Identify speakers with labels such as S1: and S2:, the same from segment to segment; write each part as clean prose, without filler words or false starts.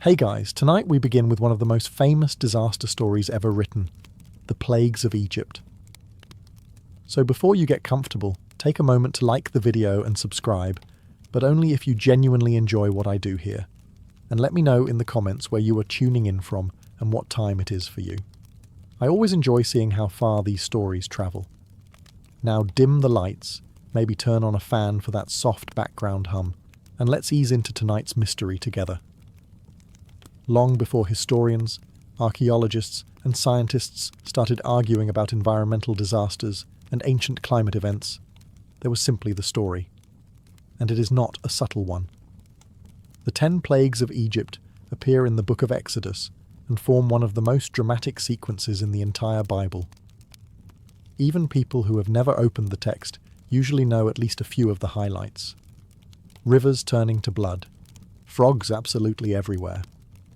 S1: Hey guys, tonight we begin with one of the most famous disaster stories ever written, the plagues of Egypt. So before you get comfortable, take a moment to like the video and subscribe, but only if you genuinely enjoy what I do here. And let me know in the comments where you are tuning in from and what time it is for you. I always enjoy seeing how far these stories travel. Now dim the lights, maybe turn on a fan for that soft background hum, and let's ease into tonight's mystery together. Long before historians, archaeologists, and scientists started arguing about environmental disasters and ancient climate events, there was simply the story. And it is not a subtle one. The 10 plagues of Egypt appear in the book of Exodus and form one of the most dramatic sequences in the entire Bible. Even people who have never opened the text usually know at least a few of the highlights. Rivers turning to blood, frogs absolutely everywhere,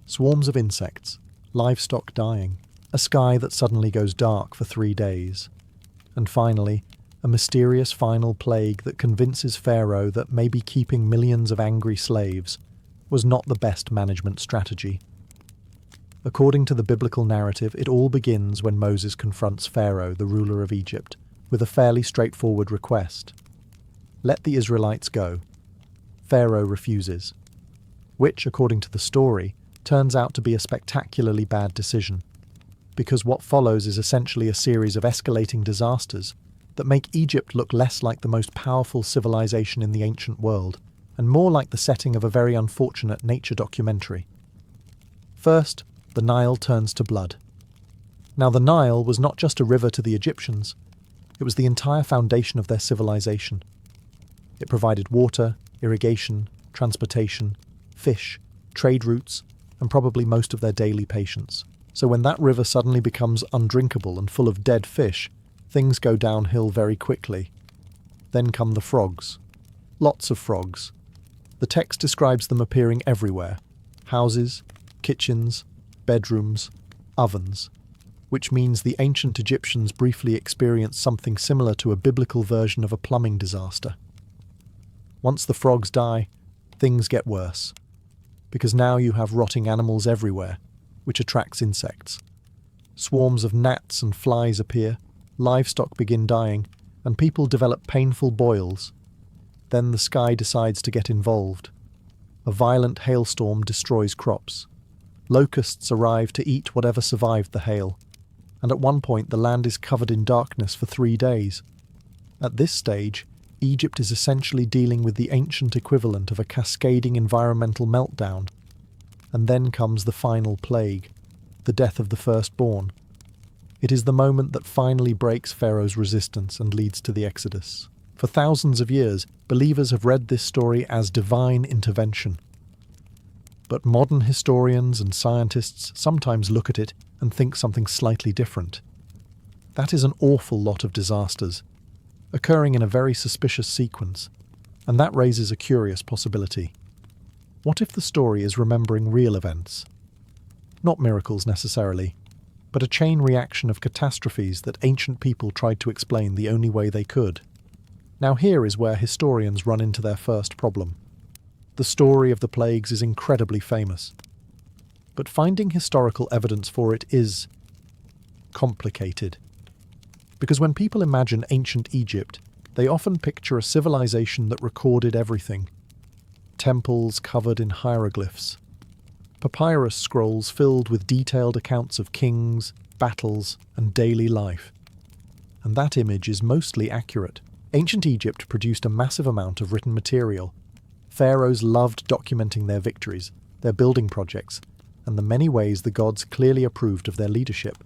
S1: swarms of insects, livestock dying, a sky that suddenly goes dark for 3 days, and finally, a mysterious final plague that convinces Pharaoh that maybe keeping millions of angry slaves was not the best management strategy. According to the biblical narrative, it all begins when Moses confronts Pharaoh, the ruler of Egypt, with a fairly straightforward request. Let the Israelites go. Pharaoh refuses, which, according to the story, turns out to be a spectacularly bad decision, because what follows is essentially a series of escalating disasters that make Egypt look less like the most powerful civilization in the ancient world, and more like the setting of a very unfortunate nature documentary. First, the Nile turns to blood. Now, the Nile was not just a river to the Egyptians, it was the entire foundation of their civilization. It provided water, irrigation, transportation, fish, trade routes, and probably most of their daily patience. So when that river suddenly becomes undrinkable and full of dead fish, things go downhill very quickly. Then come the frogs. Lots of frogs. The text describes them appearing everywhere. Houses, kitchens, bedrooms, ovens. Which means the ancient Egyptians briefly experienced something similar to a biblical version of a plumbing disaster. Once the frogs die, things get worse. Because now you have rotting animals everywhere, which attracts insects. Swarms of gnats and flies appear, livestock begin dying, and people develop painful boils. Then the sky decides to get involved. A violent hailstorm destroys crops. Locusts arrive to eat whatever survived the hail, and at one point the land is covered in darkness for 3 days. At this stage, Egypt is essentially dealing with the ancient equivalent of a cascading environmental meltdown. And then comes the final plague, the death of the firstborn. It is the moment that finally breaks Pharaoh's resistance and leads to the Exodus. For thousands of years, believers have read this story as divine intervention. But modern historians and scientists sometimes look at it and think something slightly different. That is an awful lot of disasters, occurring in a very suspicious sequence, and that raises a curious possibility. What if the story is remembering real events? Not miracles necessarily, but a chain reaction of catastrophes that ancient people tried to explain the only way they could. Now here is where historians run into their first problem. The story of the plagues is incredibly famous, but finding historical evidence for it is complicated. Because when people imagine ancient Egypt, they often picture a civilization that recorded everything. Temples covered in hieroglyphs. Papyrus scrolls filled with detailed accounts of kings, battles, and daily life. And that image is mostly accurate. Ancient Egypt produced a massive amount of written material. Pharaohs loved documenting their victories, their building projects, and the many ways the gods clearly approved of their leadership.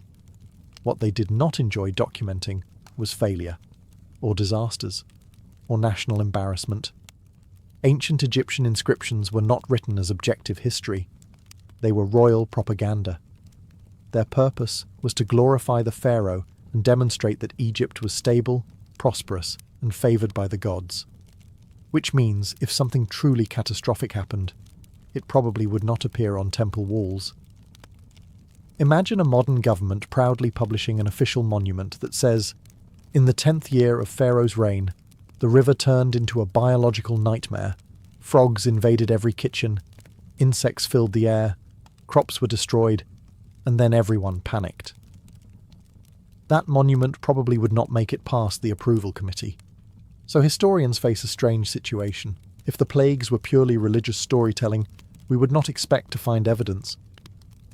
S1: What they did not enjoy documenting was failure, or disasters, or national embarrassment. Ancient Egyptian inscriptions were not written as objective history. They were royal propaganda. Their purpose was to glorify the pharaoh and demonstrate that Egypt was stable, prosperous, and favoured by the gods. Which means, if something truly catastrophic happened, it probably would not appear on temple walls. Imagine a modern government proudly publishing an official monument that says, "In the 10th year of Pharaoh's reign, the river turned into a biological nightmare. Frogs invaded every kitchen, insects filled the air, crops were destroyed, and then everyone panicked. That monument probably would not make it past the approval committee. So historians face a strange situation. If the plagues were purely religious storytelling, we would not expect to find evidence.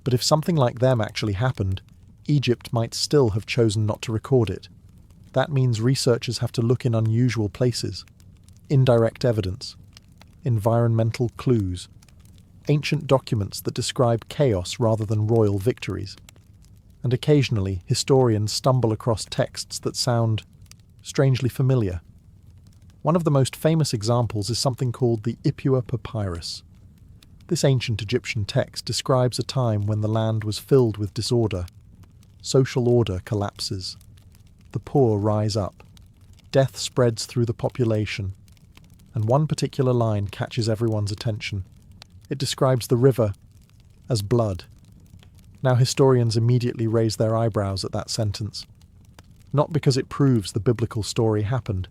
S1: But if something like them actually happened, Egypt might still have chosen not to record it. That means researchers have to look in unusual places. Indirect evidence, environmental clues, ancient documents that describe chaos rather than royal victories. And occasionally, historians stumble across texts that sound strangely familiar. One of the most famous examples is something called the Ipuwer Papyrus. This ancient Egyptian text describes a time when the land was filled with disorder. Social order collapses. The poor rise up. Death spreads through the population. And one particular line catches everyone's attention. It describes the river as blood. Now historians immediately raise their eyebrows at that sentence. Not because it proves the biblical story happened,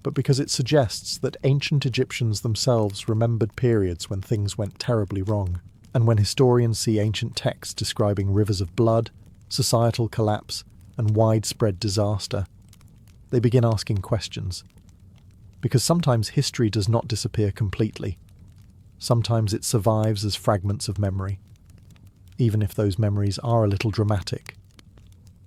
S1: but because it suggests that ancient Egyptians themselves remembered periods when things went terribly wrong. And when historians see ancient texts describing rivers of blood, societal collapse, and widespread disaster, they begin asking questions. Because sometimes history does not disappear completely. Sometimes it survives as fragments of memory, even if those memories are a little dramatic.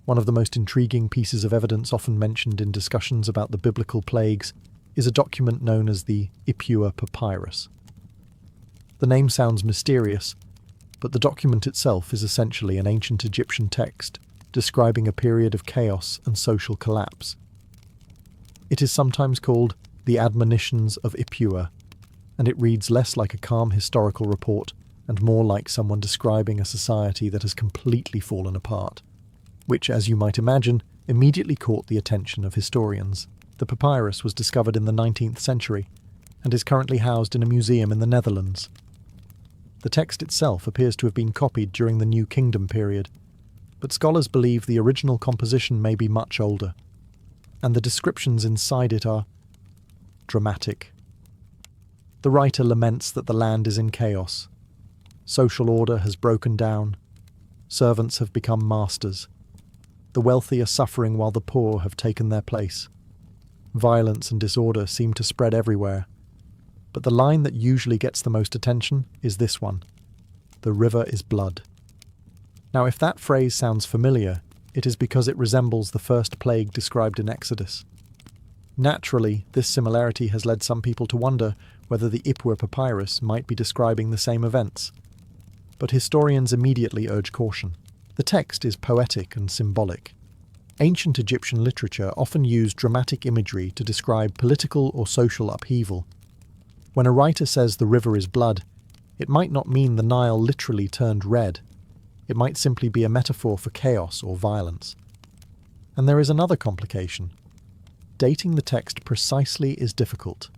S1: One of the most intriguing pieces of evidence often mentioned in discussions about the biblical plagues is a document known as the Ipuwer Papyrus. The name sounds mysterious, but the document itself is essentially an ancient Egyptian text describing a period of chaos and social collapse. It is sometimes called the Admonitions of Ipuwer, and it reads less like a calm historical report and more like someone describing a society that has completely fallen apart, which, as you might imagine, immediately caught the attention of historians. The papyrus was discovered in the 19th century and is currently housed in a museum in the Netherlands. The text itself appears to have been copied during the New Kingdom period, but scholars believe the original composition may be much older, and the descriptions inside it are dramatic. The writer laments that the land is in chaos. Social order has broken down. Servants have become masters. The wealthy are suffering while the poor have taken their place. Violence and disorder seem to spread everywhere. But the line that usually gets the most attention is this one. The river is blood. Now, if that phrase sounds familiar, it is because it resembles the first plague described in Exodus. Naturally, this similarity has led some people to wonder whether the Ipuwer Papyrus might be describing the same events. But historians immediately urge caution. The text is poetic and symbolic. Ancient Egyptian literature often used dramatic imagery to describe political or social upheaval. When a writer says the river is blood, it might not mean the Nile literally turned red. It might simply be a metaphor for chaos or violence. And there is another complication. Dating the text precisely is difficult.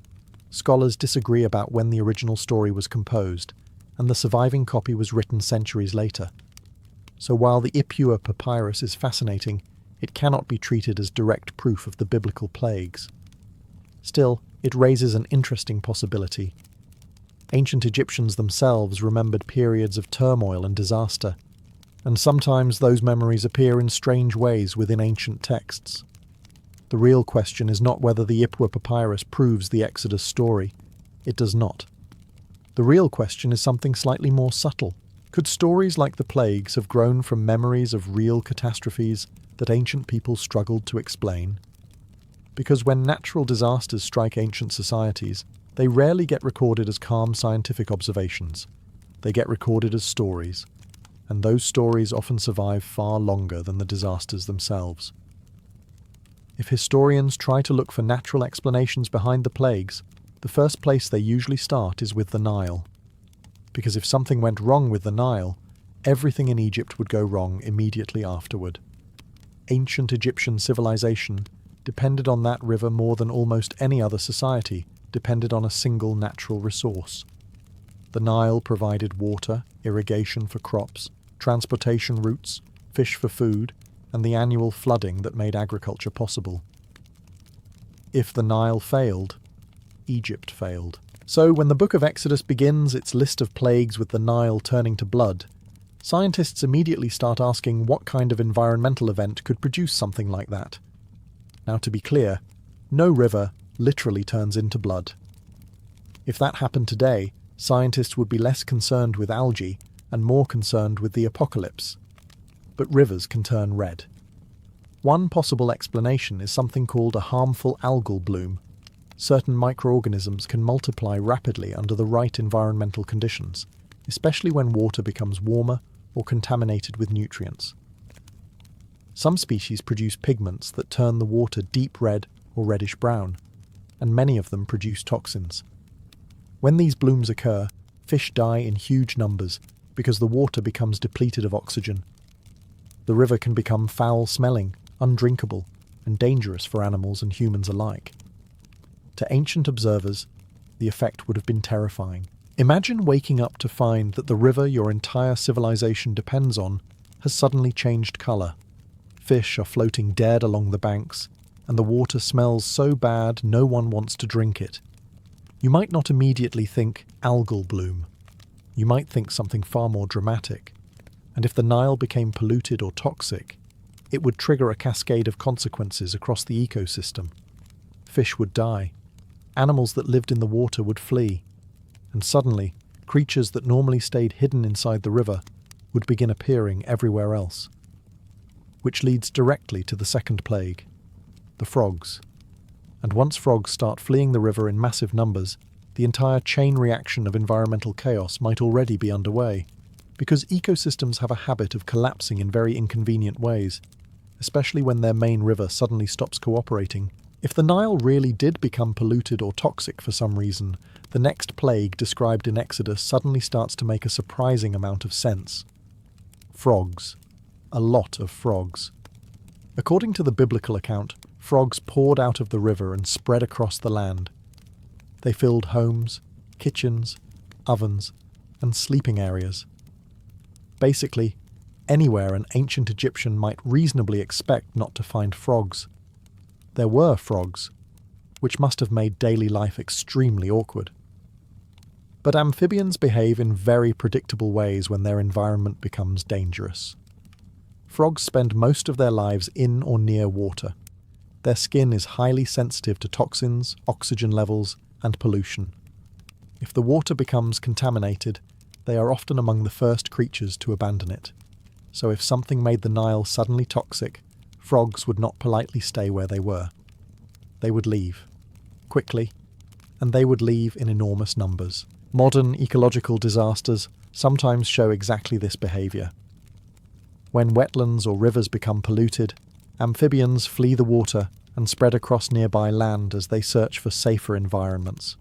S1: Scholars disagree about when the original story was composed, and the surviving copy was written centuries later. So while the Ipuwer Papyrus is fascinating, it cannot be treated as direct proof of the biblical plagues. Still, it raises an interesting possibility. Ancient Egyptians themselves remembered periods of turmoil and disaster, and sometimes those memories appear in strange ways within ancient texts. The real question is not whether the Ipuwer Papyrus proves the Exodus story. It does not. The real question is something slightly more subtle. Could stories like the plagues have grown from memories of real catastrophes that ancient people struggled to explain? Because when natural disasters strike ancient societies, they rarely get recorded as calm scientific observations. They get recorded as stories, and those stories often survive far longer than the disasters themselves. If historians try to look for natural explanations behind the plagues, the first place they usually start is with the Nile. Because if something went wrong with the Nile, everything in Egypt would go wrong immediately afterward. Ancient Egyptian civilization depended on that river more than almost any other society depended on a single natural resource. The Nile provided water, irrigation for crops, transportation routes, fish for food, and the annual flooding that made agriculture possible. If the Nile failed, Egypt failed. So when the book of Exodus begins its list of plagues with the Nile turning to blood, Scientists immediately start asking what kind of environmental event could produce something like that. Now, to be clear, no river literally turns into blood. If that happened today, scientists would be less concerned with algae and more concerned with the apocalypse. But rivers can turn red. One possible explanation is something called a harmful algal bloom. Certain microorganisms can multiply rapidly under the right environmental conditions, especially when water becomes warmer or contaminated with nutrients. Some species produce pigments that turn the water deep red or reddish brown, and many of them produce toxins. When these blooms occur, fish die in huge numbers because the water becomes depleted of oxygen. The river can become foul-smelling, undrinkable, and dangerous for animals and humans alike. To ancient observers, the effect would have been terrifying. Imagine waking up to find that the river your entire civilization depends on has suddenly changed colour. Fish are floating dead along the banks, and the water smells so bad no one wants to drink it. You might not immediately think algal bloom. You might think something far more dramatic. And if the Nile became polluted or toxic, it would trigger a cascade of consequences across the ecosystem. Fish would die. Animals that lived in the water would flee. And suddenly, creatures that normally stayed hidden inside the river would begin appearing everywhere else. Which leads directly to the second plague, the frogs. And once frogs start fleeing the river in massive numbers, the entire chain reaction of environmental chaos might already be underway. Because ecosystems have a habit of collapsing in very inconvenient ways, especially when their main river suddenly stops cooperating. If the Nile really did become polluted or toxic for some reason, the next plague described in Exodus suddenly starts to make a surprising amount of sense. Frogs. A lot of frogs. According to the biblical account, frogs poured out of the river and spread across the land. They filled homes, kitchens, ovens, and sleeping areas. Basically, anywhere an ancient Egyptian might reasonably expect not to find frogs. There were frogs, which must have made daily life extremely awkward. But amphibians behave in very predictable ways when their environment becomes dangerous. Frogs spend most of their lives in or near water. Their skin is highly sensitive to toxins, oxygen levels, and pollution. If the water becomes contaminated, they are often among the first creatures to abandon it. So if something made the Nile suddenly toxic, frogs would not politely stay where they were. They would leave, quickly, and they would leave in enormous numbers. Modern ecological disasters sometimes show exactly this behaviour. When wetlands or rivers become polluted, amphibians flee the water and spread across nearby land as they search for safer environments.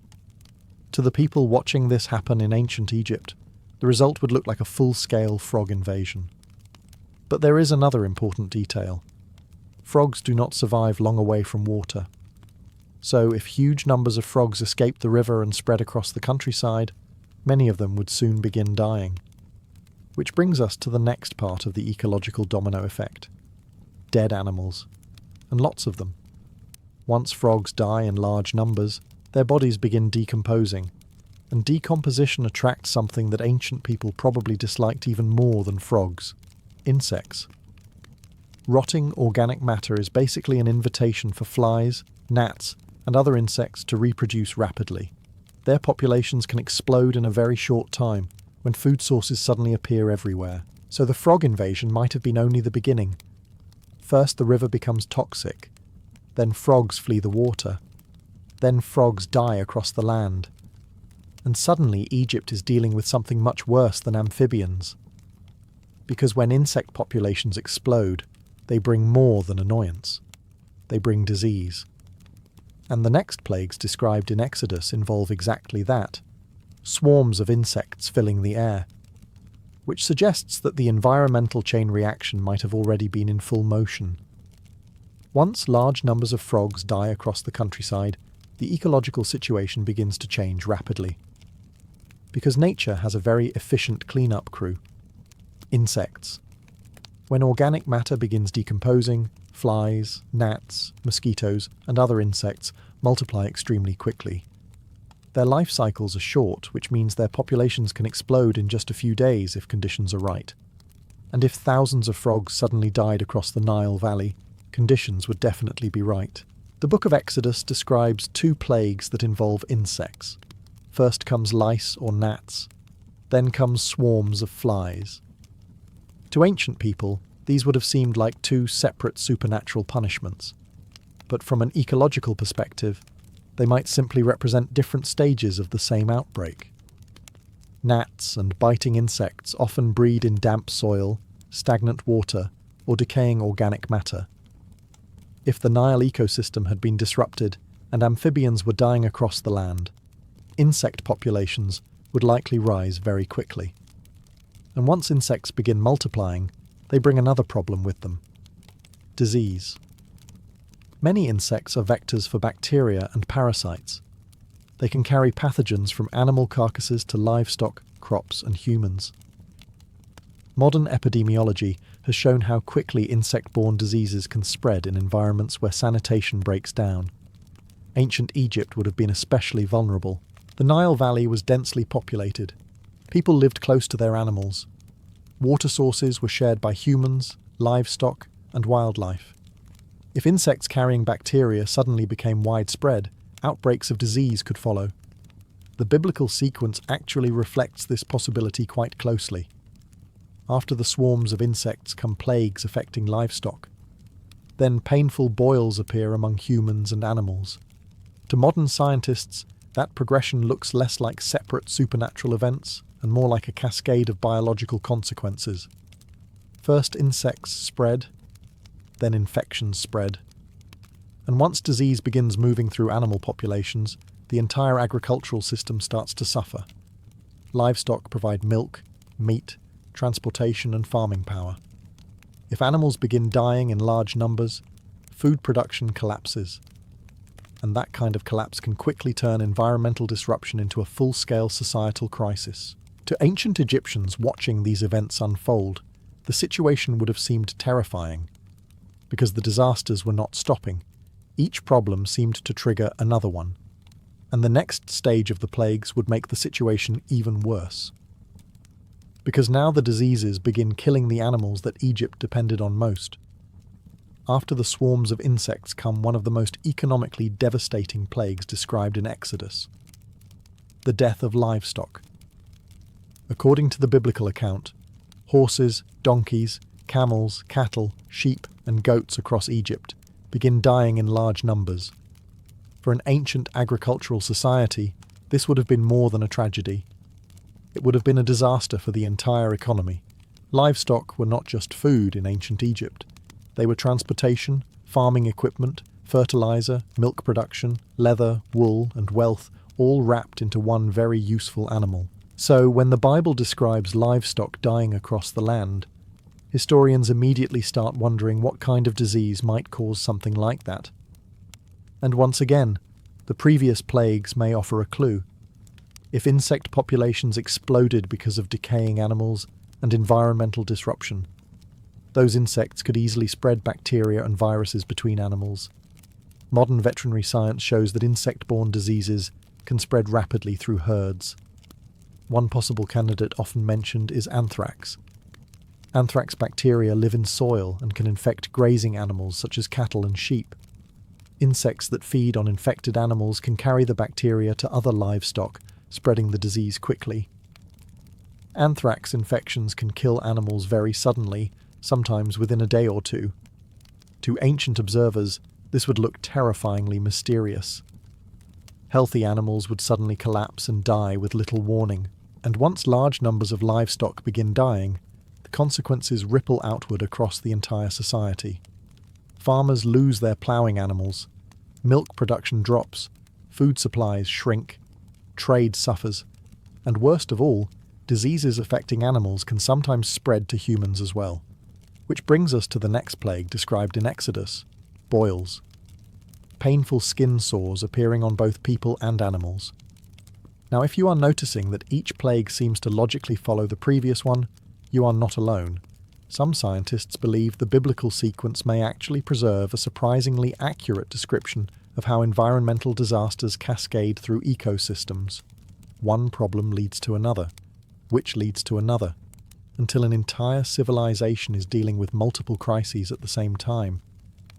S1: To the people watching this happen in ancient Egypt, the result would look like a full-scale frog invasion. But there is another important detail. Frogs do not survive long away from water. So if huge numbers of frogs escaped the river and spread across the countryside, many of them would soon begin dying. Which brings us to the next part of the ecological domino effect. Dead animals. And lots of them. Once frogs die in large numbers, their bodies begin decomposing, and decomposition attracts something that ancient people probably disliked even more than frogs: insects. Rotting organic matter is basically an invitation for flies, gnats, and other insects to reproduce rapidly. Their populations can explode in a very short time, when food sources suddenly appear everywhere. So the frog invasion might have been only the beginning. First the river becomes toxic, then frogs flee the water, then frogs die across the land. And suddenly Egypt is dealing with something much worse than amphibians. Because when insect populations explode, they bring more than annoyance. They bring disease. And the next plagues described in Exodus involve exactly that: swarms of insects filling the air, which suggests that the environmental chain reaction might have already been in full motion. Once large numbers of frogs die across the countryside, the ecological situation begins to change rapidly. Because nature has a very efficient cleanup crew: insects. When organic matter begins decomposing, flies, gnats, mosquitoes, and other insects multiply extremely quickly. Their life cycles are short, which means their populations can explode in just a few days if conditions are right. And if thousands of frogs suddenly died across the Nile Valley, conditions would definitely be right. The book of Exodus describes two plagues that involve insects. First comes lice or gnats, then comes swarms of flies. To ancient people, these would have seemed like two separate supernatural punishments. But from an ecological perspective, they might simply represent different stages of the same outbreak. Gnats and biting insects often breed in damp soil, stagnant water, or decaying organic matter. If the Nile ecosystem had been disrupted and amphibians were dying across the land, insect populations would likely rise very quickly. And once insects begin multiplying, they bring another problem with them: disease. Many insects are vectors for bacteria and parasites. They can carry pathogens from animal carcasses to livestock, crops, and humans. Modern epidemiology has shown how quickly insect-borne diseases can spread in environments where sanitation breaks down. Ancient Egypt would have been especially vulnerable. The Nile Valley was densely populated. People lived close to their animals. Water sources were shared by humans, livestock, and wildlife. If insects carrying bacteria suddenly became widespread, outbreaks of disease could follow. The biblical sequence actually reflects this possibility quite closely. After the swarms of insects come plagues affecting livestock. Then painful boils appear among humans and animals. To modern scientists, that progression looks less like separate supernatural events and more like a cascade of biological consequences. First insects spread, then infections spread. And once disease begins moving through animal populations, the entire agricultural system starts to suffer. Livestock provide milk, meat, transportation and farming power. If animals begin dying in large numbers, food production collapses. And that kind of collapse can quickly turn environmental disruption into a full-scale societal crisis. To ancient Egyptians watching these events unfold, the situation would have seemed terrifying. Because the disasters were not stopping, each problem seemed to trigger another one. And the next stage of the plagues would make the situation even worse. Because now the diseases begin killing the animals that Egypt depended on most. After the swarms of insects come one of the most economically devastating plagues described in Exodus: the death of livestock. According to the biblical account, horses, donkeys, camels, cattle, sheep, and goats across Egypt begin dying in large numbers. For an ancient agricultural society, this would have been more than a tragedy. It would have been a disaster for the entire economy. Livestock were not just food in ancient Egypt. They were transportation, farming equipment, fertilizer, milk production, leather, wool, and wealth, all wrapped into one very useful animal. So, when the Bible describes livestock dying across the land, historians immediately start wondering what kind of disease might cause something like that. And once again, the previous plagues may offer a clue. If insect populations exploded because of decaying animals and environmental disruption, those insects could easily spread bacteria and viruses between animals. Modern veterinary science shows that insect-borne diseases can spread rapidly through herds. One possible candidate often mentioned is anthrax. Anthrax bacteria live in soil and can infect grazing animals such as cattle and sheep. Insects that feed on infected animals can carry the bacteria to other livestock, spreading the disease quickly. Anthrax infections can kill animals very suddenly, sometimes within a day or two. To ancient observers, this would look terrifyingly mysterious. Healthy animals would suddenly collapse and die with little warning, and once large numbers of livestock begin dying, the consequences ripple outward across the entire society. Farmers lose their ploughing animals, milk production drops, food supplies shrink, trade suffers, and worst of all, diseases affecting animals can sometimes spread to humans as well. Which brings us to the next plague described in Exodus: boils. Painful skin sores appearing on both people and animals. Now, if you are noticing that each plague seems to logically follow the previous one, you are not alone. Some scientists believe the biblical sequence may actually preserve a surprisingly accurate description of how environmental disasters cascade through ecosystems. One problem leads to another, which leads to another. until an entire civilization is dealing with multiple crises at the same time,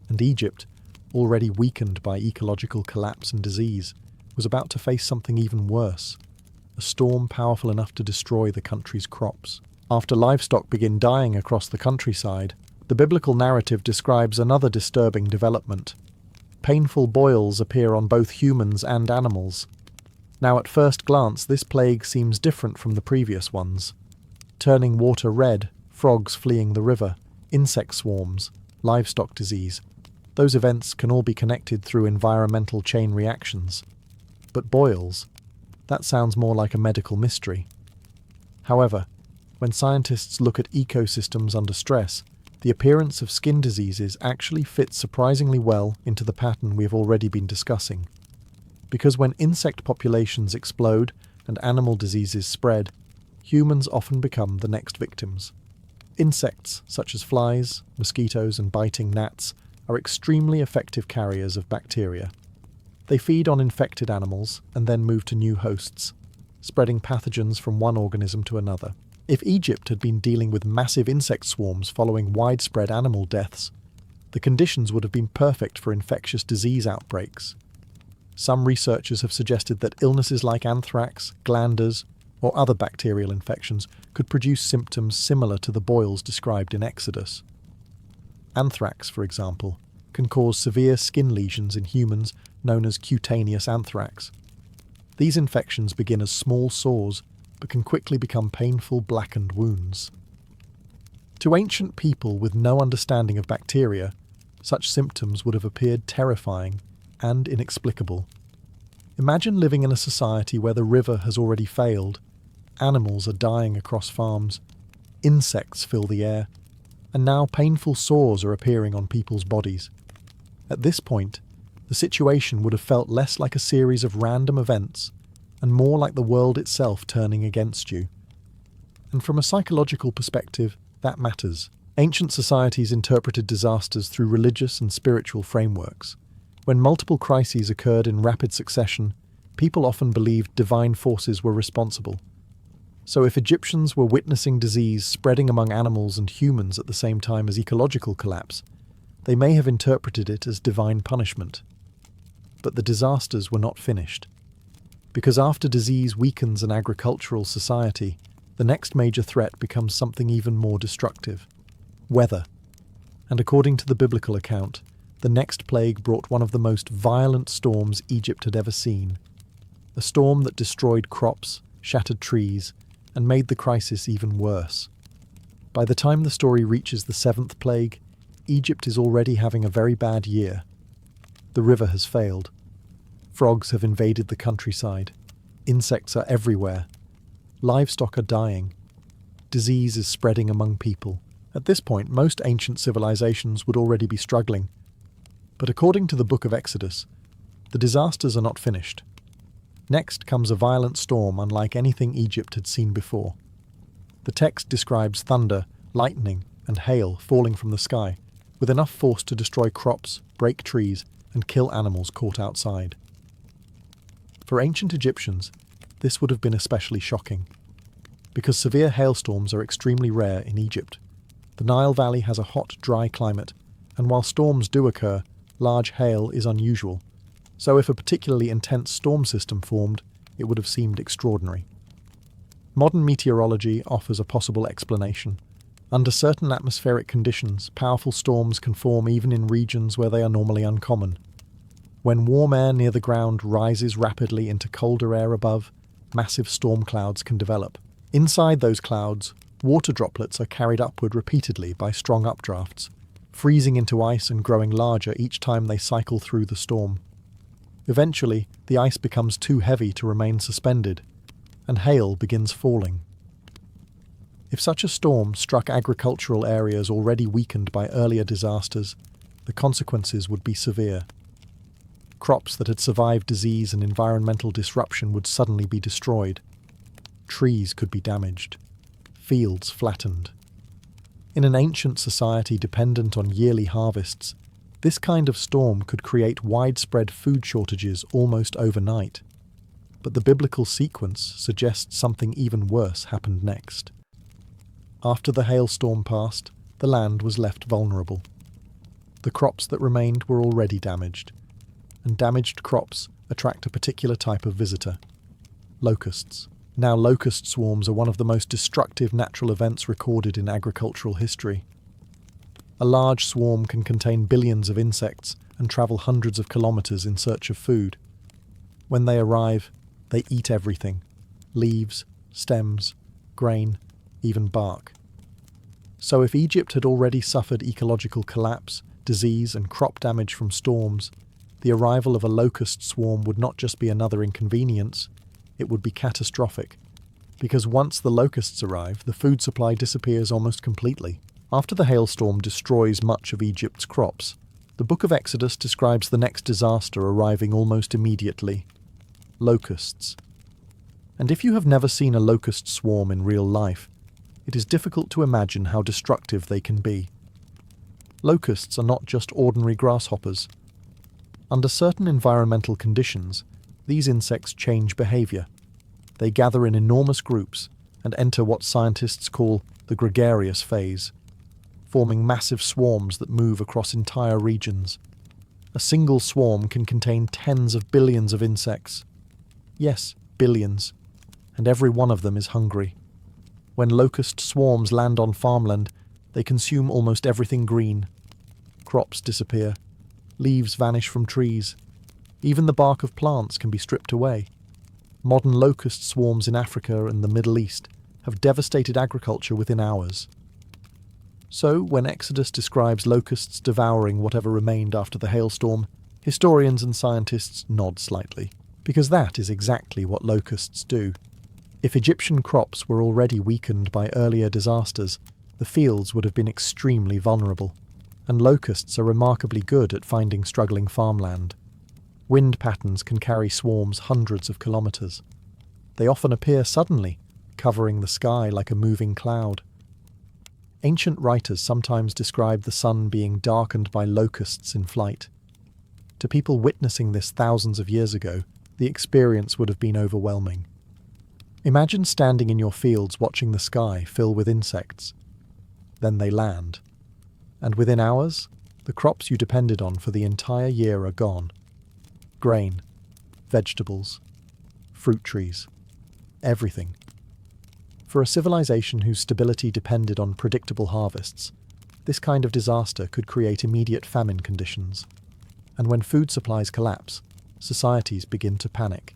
S1: and Egypt, already weakened by ecological collapse and disease, was about to face something even worse, a storm powerful enough to destroy the country's crops. After livestock begin dying across the countryside, the biblical narrative describes another disturbing development. Painful boils appear on both humans and animals. Now, at first glance, this plague seems different from the previous ones. Turning water red, frogs fleeing the river, insect swarms, livestock disease. Those events can all be connected through environmental chain reactions. But boils? That sounds more like a medical mystery. However, when scientists look at ecosystems under stress, the appearance of skin diseases actually fits surprisingly well into the pattern we have already been discussing. Because when insect populations explode and animal diseases spread, humans often become the next victims. Insects, such as flies, mosquitoes, and biting gnats, are extremely effective carriers of bacteria. They feed on infected animals and then move to new hosts, spreading pathogens from one organism to another. If Egypt had been dealing with massive insect swarms following widespread animal deaths, the conditions would have been perfect for infectious disease outbreaks. Some researchers have suggested that illnesses like anthrax, glanders, or other bacterial infections could produce symptoms similar to the boils described in Exodus. Anthrax, for example, can cause severe skin lesions in humans known as cutaneous anthrax. These infections begin as small sores but can quickly become painful blackened wounds. To ancient people with no understanding of bacteria, such symptoms would have appeared terrifying and inexplicable. Imagine living in a society where the river has already failed, animals are dying across farms, insects fill the air, and now painful sores are appearing on people's bodies. At this point, the situation would have felt less like a series of random events and more like the world itself turning against you. And from a psychological perspective, that matters. Ancient societies interpreted disasters through religious and spiritual frameworks. When multiple crises occurred in rapid succession, people often believed divine forces were responsible. So if Egyptians were witnessing disease spreading among animals and humans at the same time as ecological collapse, they may have interpreted it as divine punishment. But the disasters were not finished. Because after disease weakens an agricultural society, the next major threat becomes something even more destructive: weather. And according to the biblical account, the next plague brought one of the most violent storms Egypt had ever seen. A storm that destroyed crops, shattered trees, and made the crisis even worse. By the time the story reaches the seventh plague, Egypt is already having a very bad year. The river has failed. Frogs have invaded the countryside. Insects are everywhere. Livestock are dying. Disease is spreading among people. At this point, most ancient civilizations would already be struggling. But according to the book of Exodus, the disasters are not finished. Next comes a violent storm unlike anything Egypt had seen before. The text describes thunder, lightning, and hail falling from the sky, with enough force to destroy crops, break trees, and kill animals caught outside. For ancient Egyptians, this would have been especially shocking, because severe hailstorms are extremely rare in Egypt. The Nile Valley has a hot, dry climate, and while storms do occur, large hail is unusual. So if a particularly intense storm system formed, it would have seemed extraordinary. Modern meteorology offers a possible explanation. Under certain atmospheric conditions, powerful storms can form even in regions where they are normally uncommon. When warm air near the ground rises rapidly into colder air above, massive storm clouds can develop. Inside those clouds, water droplets are carried upward repeatedly by strong updrafts, freezing into ice and growing larger each time they cycle through the storm. Eventually, the ice becomes too heavy to remain suspended, and hail begins falling. If such a storm struck agricultural areas already weakened by earlier disasters, the consequences would be severe. Crops that had survived disease and environmental disruption would suddenly be destroyed. Trees could be damaged. Fields flattened. In an ancient society dependent on yearly harvests, this kind of storm could create widespread food shortages almost overnight. But the biblical sequence suggests something even worse happened next. After the hailstorm passed, the land was left vulnerable. The crops that remained were already damaged, and damaged crops attract a particular type of visitor: locusts. Now, locust swarms are one of the most destructive natural events recorded in agricultural history. A large swarm can contain billions of insects and travel hundreds of kilometers in search of food. When they arrive, they eat everything: leaves, stems, grain, even bark. So if Egypt had already suffered ecological collapse, disease, and crop damage from storms, the arrival of a locust swarm would not just be another inconvenience, it would be catastrophic. Because once the locusts arrive, the food supply disappears almost completely. After the hailstorm destroys much of Egypt's crops, the Book of Exodus describes the next disaster arriving almost immediately: locusts. And if you have never seen a locust swarm in real life, it is difficult to imagine how destructive they can be. Locusts are not just ordinary grasshoppers. Under certain environmental conditions, these insects change behavior. They gather in enormous groups and enter what scientists call the gregarious phase, forming massive swarms that move across entire regions. A single swarm can contain tens of billions of insects. Yes, billions. And every one of them is hungry. When locust swarms land on farmland, they consume almost everything green. Crops disappear. Leaves vanish from trees. Even the bark of plants can be stripped away. Modern locust swarms in Africa and the Middle East have devastated agriculture within hours. So, when Exodus describes locusts devouring whatever remained after the hailstorm, historians and scientists nod slightly, because that is exactly what locusts do. If Egyptian crops were already weakened by earlier disasters, the fields would have been extremely vulnerable, and locusts are remarkably good at finding struggling farmland. Wind patterns can carry swarms hundreds of kilometers. They often appear suddenly, covering the sky like a moving cloud. Ancient writers sometimes describe the sun being darkened by locusts in flight. To people witnessing this thousands of years ago, the experience would have been overwhelming. Imagine standing in your fields watching the sky fill with insects. Then they land. And within hours, the crops you depended on for the entire year are gone. Grain, vegetables, fruit trees, everything. For a civilization whose stability depended on predictable harvests, this kind of disaster could create immediate famine conditions. And when food supplies collapse, societies begin to panic.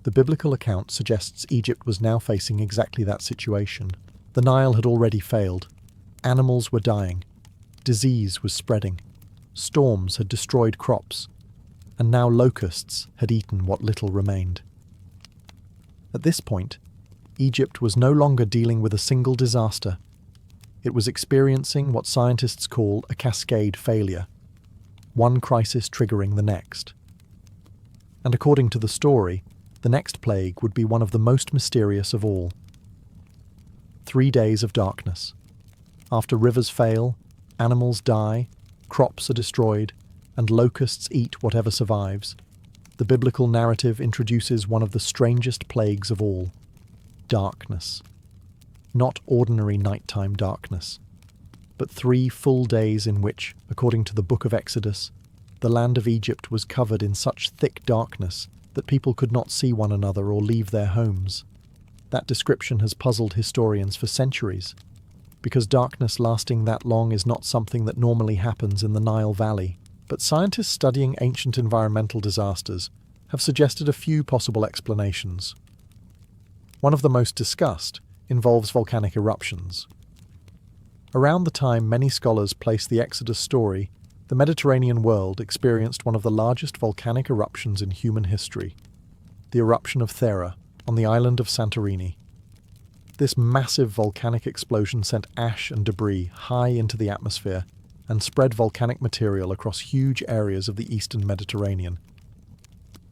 S1: The biblical account suggests Egypt was now facing exactly that situation. The Nile had already failed. Animals were dying. Disease was spreading. Storms had destroyed crops. And now locusts had eaten what little remained. At this point, Egypt was no longer dealing with a single disaster. It was experiencing what scientists call a cascade failure, one crisis triggering the next. And according to the story, the next plague would be one of the most mysterious of all. 3 days of darkness. After rivers fail, animals die, crops are destroyed, and locusts eat whatever survives, the biblical narrative introduces one of the strangest plagues of all: darkness. Not ordinary nighttime darkness, but 3 full days in which, according to the Book of Exodus, the land of Egypt was covered in such thick darkness that people could not see one another or leave their homes. That description has puzzled historians for centuries, because darkness lasting that long is not something that normally happens in the Nile Valley. But scientists studying ancient environmental disasters have suggested a few possible explanations. One of the most discussed involves volcanic eruptions. Around the time many scholars place the Exodus story, the Mediterranean world experienced one of the largest volcanic eruptions in human history, the eruption of Thera on the island of Santorini. This massive volcanic explosion sent ash and debris high into the atmosphere and spread volcanic material across huge areas of the eastern Mediterranean.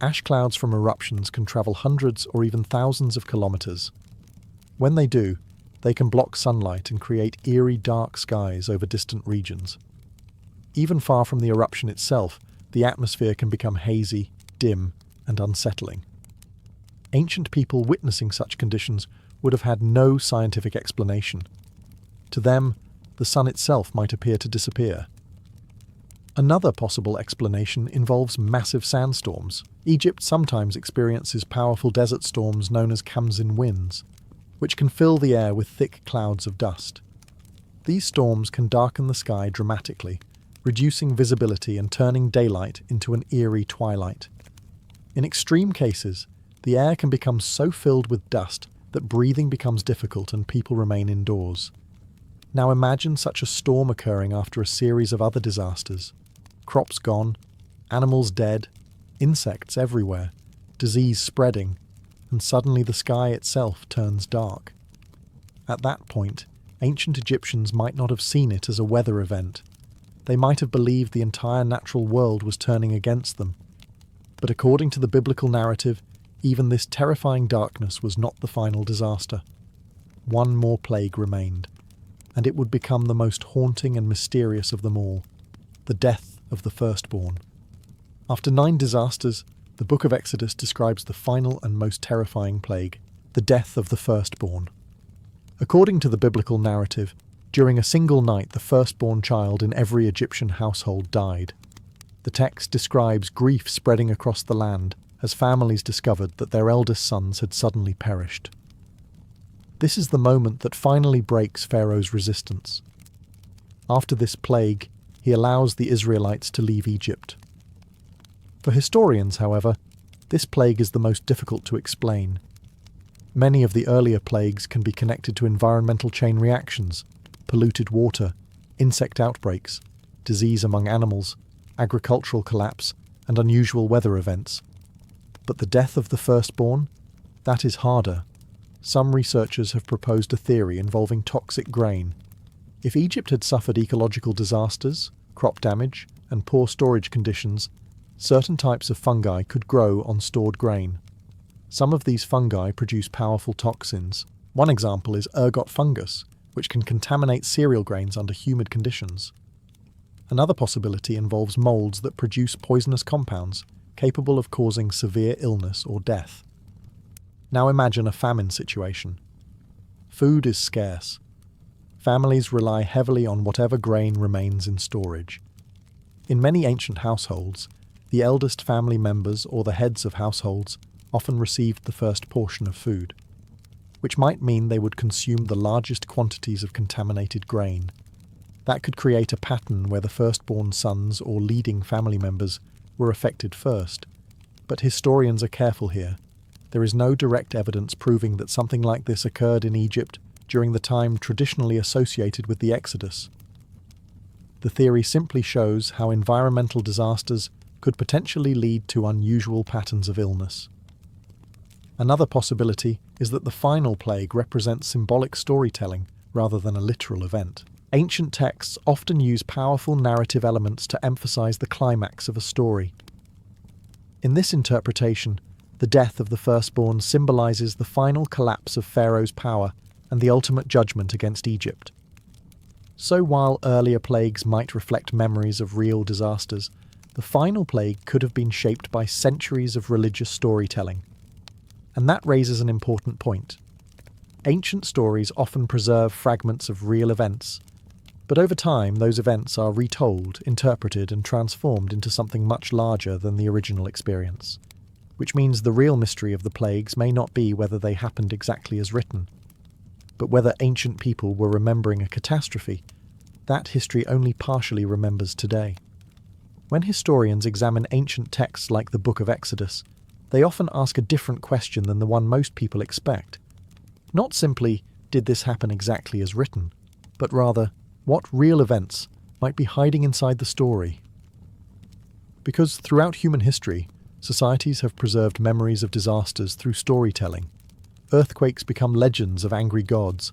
S1: Ash clouds from eruptions can travel hundreds or even thousands of kilometers. When they do, they can block sunlight and create eerie dark skies over distant regions. Even far from the eruption itself, the atmosphere can become hazy, dim, and unsettling. Ancient people witnessing such conditions would have had no scientific explanation. To them, the sun itself might appear to disappear. Another possible explanation involves massive sandstorms. Egypt sometimes experiences powerful desert storms known as Khamsin winds, which can fill the air with thick clouds of dust. These storms can darken the sky dramatically, reducing visibility and turning daylight into an eerie twilight. In extreme cases, the air can become so filled with dust that breathing becomes difficult and people remain indoors. Now imagine such a storm occurring after a series of other disasters. Crops gone, animals dead, insects everywhere, disease spreading, and suddenly the sky itself turns dark. At that point, ancient Egyptians might not have seen it as a weather event. They might have believed the entire natural world was turning against them. But according to the biblical narrative, even this terrifying darkness was not the final disaster. One more plague remained, and it would become the most haunting and mysterious of them all, the death of the firstborn. After 9 disasters, the book of Exodus describes the final and most terrifying plague, the death of the firstborn. According to the biblical narrative, during a single night the firstborn child in every Egyptian household died. The text describes grief spreading across the land as families discovered that their eldest sons had suddenly perished. This is the moment that finally breaks Pharaoh's resistance. After this plague, he allows the Israelites to leave Egypt. For historians, however, this plague is the most difficult to explain. Many of the earlier plagues can be connected to environmental chain reactions, polluted water, insect outbreaks, disease among animals, agricultural collapse, and unusual weather events. But the death of the firstborn? That is harder. Some researchers have proposed a theory involving toxic grain. If Egypt had suffered ecological disasters, crop damage, and poor storage conditions, certain types of fungi could grow on stored grain. Some of these fungi produce powerful toxins. One example is ergot fungus, which can contaminate cereal grains under humid conditions. Another possibility involves molds that produce poisonous compounds, capable of causing severe illness or death. Now imagine a famine situation. Food is scarce. Families rely heavily on whatever grain remains in storage. In many ancient households, the eldest family members or the heads of households often received the first portion of food, which might mean they would consume the largest quantities of contaminated grain. That could create a pattern where the firstborn sons or leading family members were affected first. But historians are careful here. There is no direct evidence proving that something like this occurred in Egypt during the time traditionally associated with the Exodus. The theory simply shows how environmental disasters could potentially lead to unusual patterns of illness. Another possibility is that the final plague represents symbolic storytelling rather than a literal event. Ancient texts often use powerful narrative elements to emphasize the climax of a story. In this interpretation, the death of the firstborn symbolizes the final collapse of Pharaoh's power and the ultimate judgment against Egypt. So while earlier plagues might reflect memories of real disasters, the final plague could have been shaped by centuries of religious storytelling. And that raises an important point. Ancient stories often preserve fragments of real events, but over time those events are retold, interpreted, and transformed into something much larger than the original experience, which means the real mystery of the plagues may not be whether they happened exactly as written, but whether ancient people were remembering a catastrophe. That history only partially remembers today. When historians examine ancient texts like the Book of Exodus, they often ask a different question than the one most people expect. Not simply, did this happen exactly as written, but rather, what real events might be hiding inside the story? Because throughout human history, societies have preserved memories of disasters through storytelling. Earthquakes become legends of angry gods.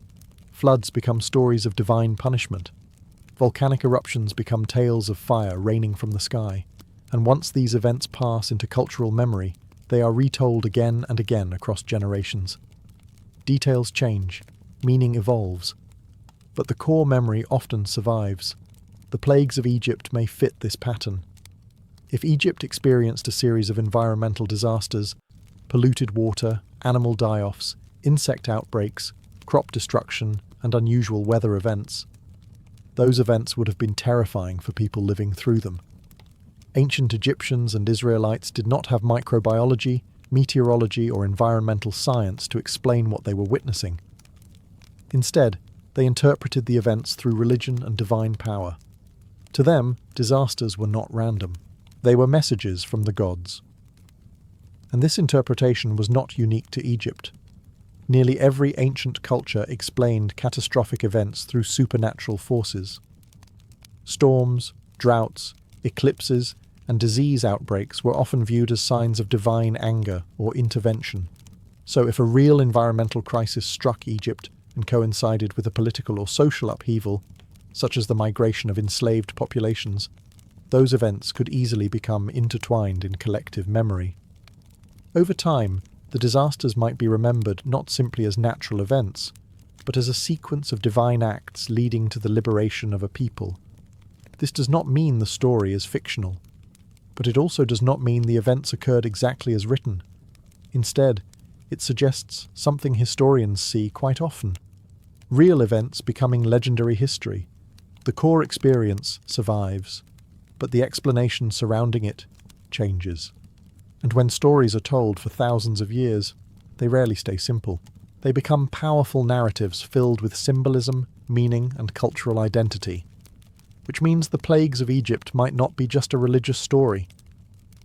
S1: Floods become stories of divine punishment. Volcanic eruptions become tales of fire raining from the sky. And once these events pass into cultural memory, they are retold again and again across generations. Details change, meaning evolves, but the core memory often survives. The plagues of Egypt may fit this pattern. If Egypt experienced a series of environmental disasters, polluted water, animal die-offs, insect outbreaks, crop destruction, and unusual weather events. Those events would have been terrifying for people living through them. Ancient Egyptians and Israelites did not have microbiology, meteorology, or environmental science to explain what they were witnessing. Instead, they interpreted the events through religion and divine power. To them, disasters were not random. They were messages from the gods. And this interpretation was not unique to Egypt. Nearly every ancient culture explained catastrophic events through supernatural forces. Storms, droughts, eclipses, and disease outbreaks were often viewed as signs of divine anger or intervention. So if a real environmental crisis struck Egypt and coincided with a political or social upheaval, such as the migration of enslaved populations, those events could easily become intertwined in collective memory. Over time, the disasters might be remembered not simply as natural events, but as a sequence of divine acts leading to the liberation of a people. This does not mean the story is fictional, but it also does not mean the events occurred exactly as written. Instead, it suggests something historians see quite often: real events becoming legendary history. The core experience survives, but the explanation surrounding it changes. And when stories are told for thousands of years, they rarely stay simple. They become powerful narratives filled with symbolism, meaning, and cultural identity. Which means the plagues of Egypt might not be just a religious story.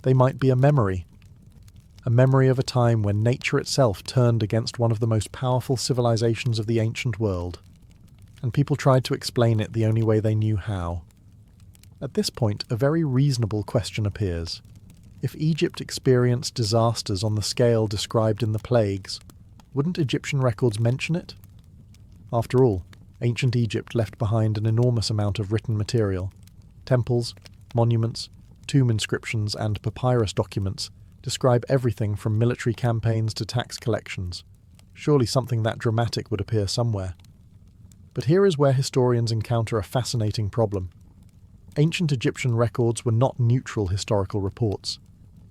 S1: They might be a memory of a time when nature itself turned against one of the most powerful civilizations of the ancient world, and people tried to explain it the only way they knew how. At this point, a very reasonable question appears. If Egypt experienced disasters on the scale described in the plagues, wouldn't Egyptian records mention it? After all, ancient Egypt left behind an enormous amount of written material. Temples, monuments, tomb inscriptions, and papyrus documents describe everything from military campaigns to tax collections. Surely something that dramatic would appear somewhere. But here is where historians encounter a fascinating problem. Ancient Egyptian records were not neutral historical reports.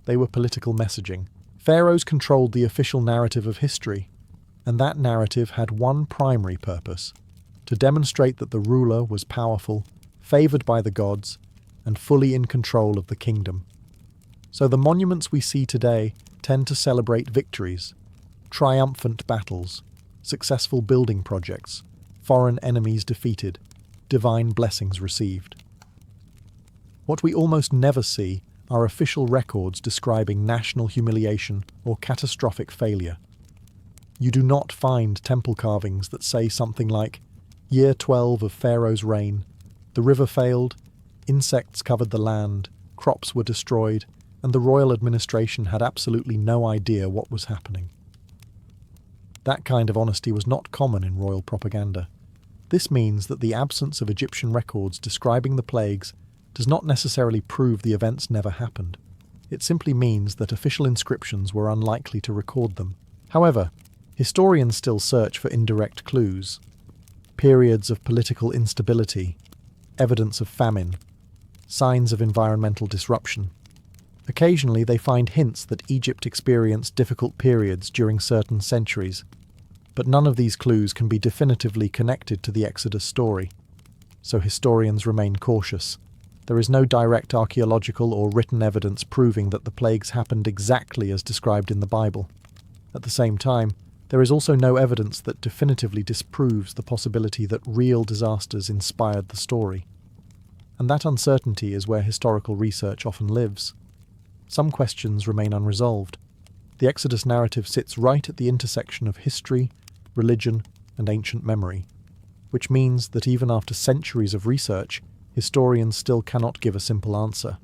S1: They were political messaging. Pharaohs controlled the official narrative of history, and that narrative had one primary purpose: to demonstrate that the ruler was powerful, favoured by the gods, and fully in control of the kingdom. So the monuments we see today tend to celebrate victories, triumphant battles, successful building projects, foreign enemies defeated, divine blessings received. What we almost never see are official records describing national humiliation or catastrophic failure. You do not find temple carvings that say something like, "Year 12 of Pharaoh's reign, the river failed, insects covered the land, crops were destroyed, and the royal administration had absolutely no idea what was happening." That kind of honesty was not common in royal propaganda. This means that the absence of Egyptian records describing the plagues does not necessarily prove the events never happened. It simply means that official inscriptions were unlikely to record them. However, historians still search for indirect clues: periods of political instability, evidence of famine, signs of environmental disruption. Occasionally they find hints that Egypt experienced difficult periods during certain centuries, but none of these clues can be definitively connected to the Exodus story. So historians remain cautious. There is no direct archaeological or written evidence proving that the plagues happened exactly as described in the Bible. At the same time, there is also no evidence that definitively disproves the possibility that real disasters inspired the story. And that uncertainty is where historical research often lives. Some questions remain unresolved. The Exodus narrative sits right at the intersection of history, religion, and ancient memory, which means that even after centuries of research, historians still cannot give a simple answer.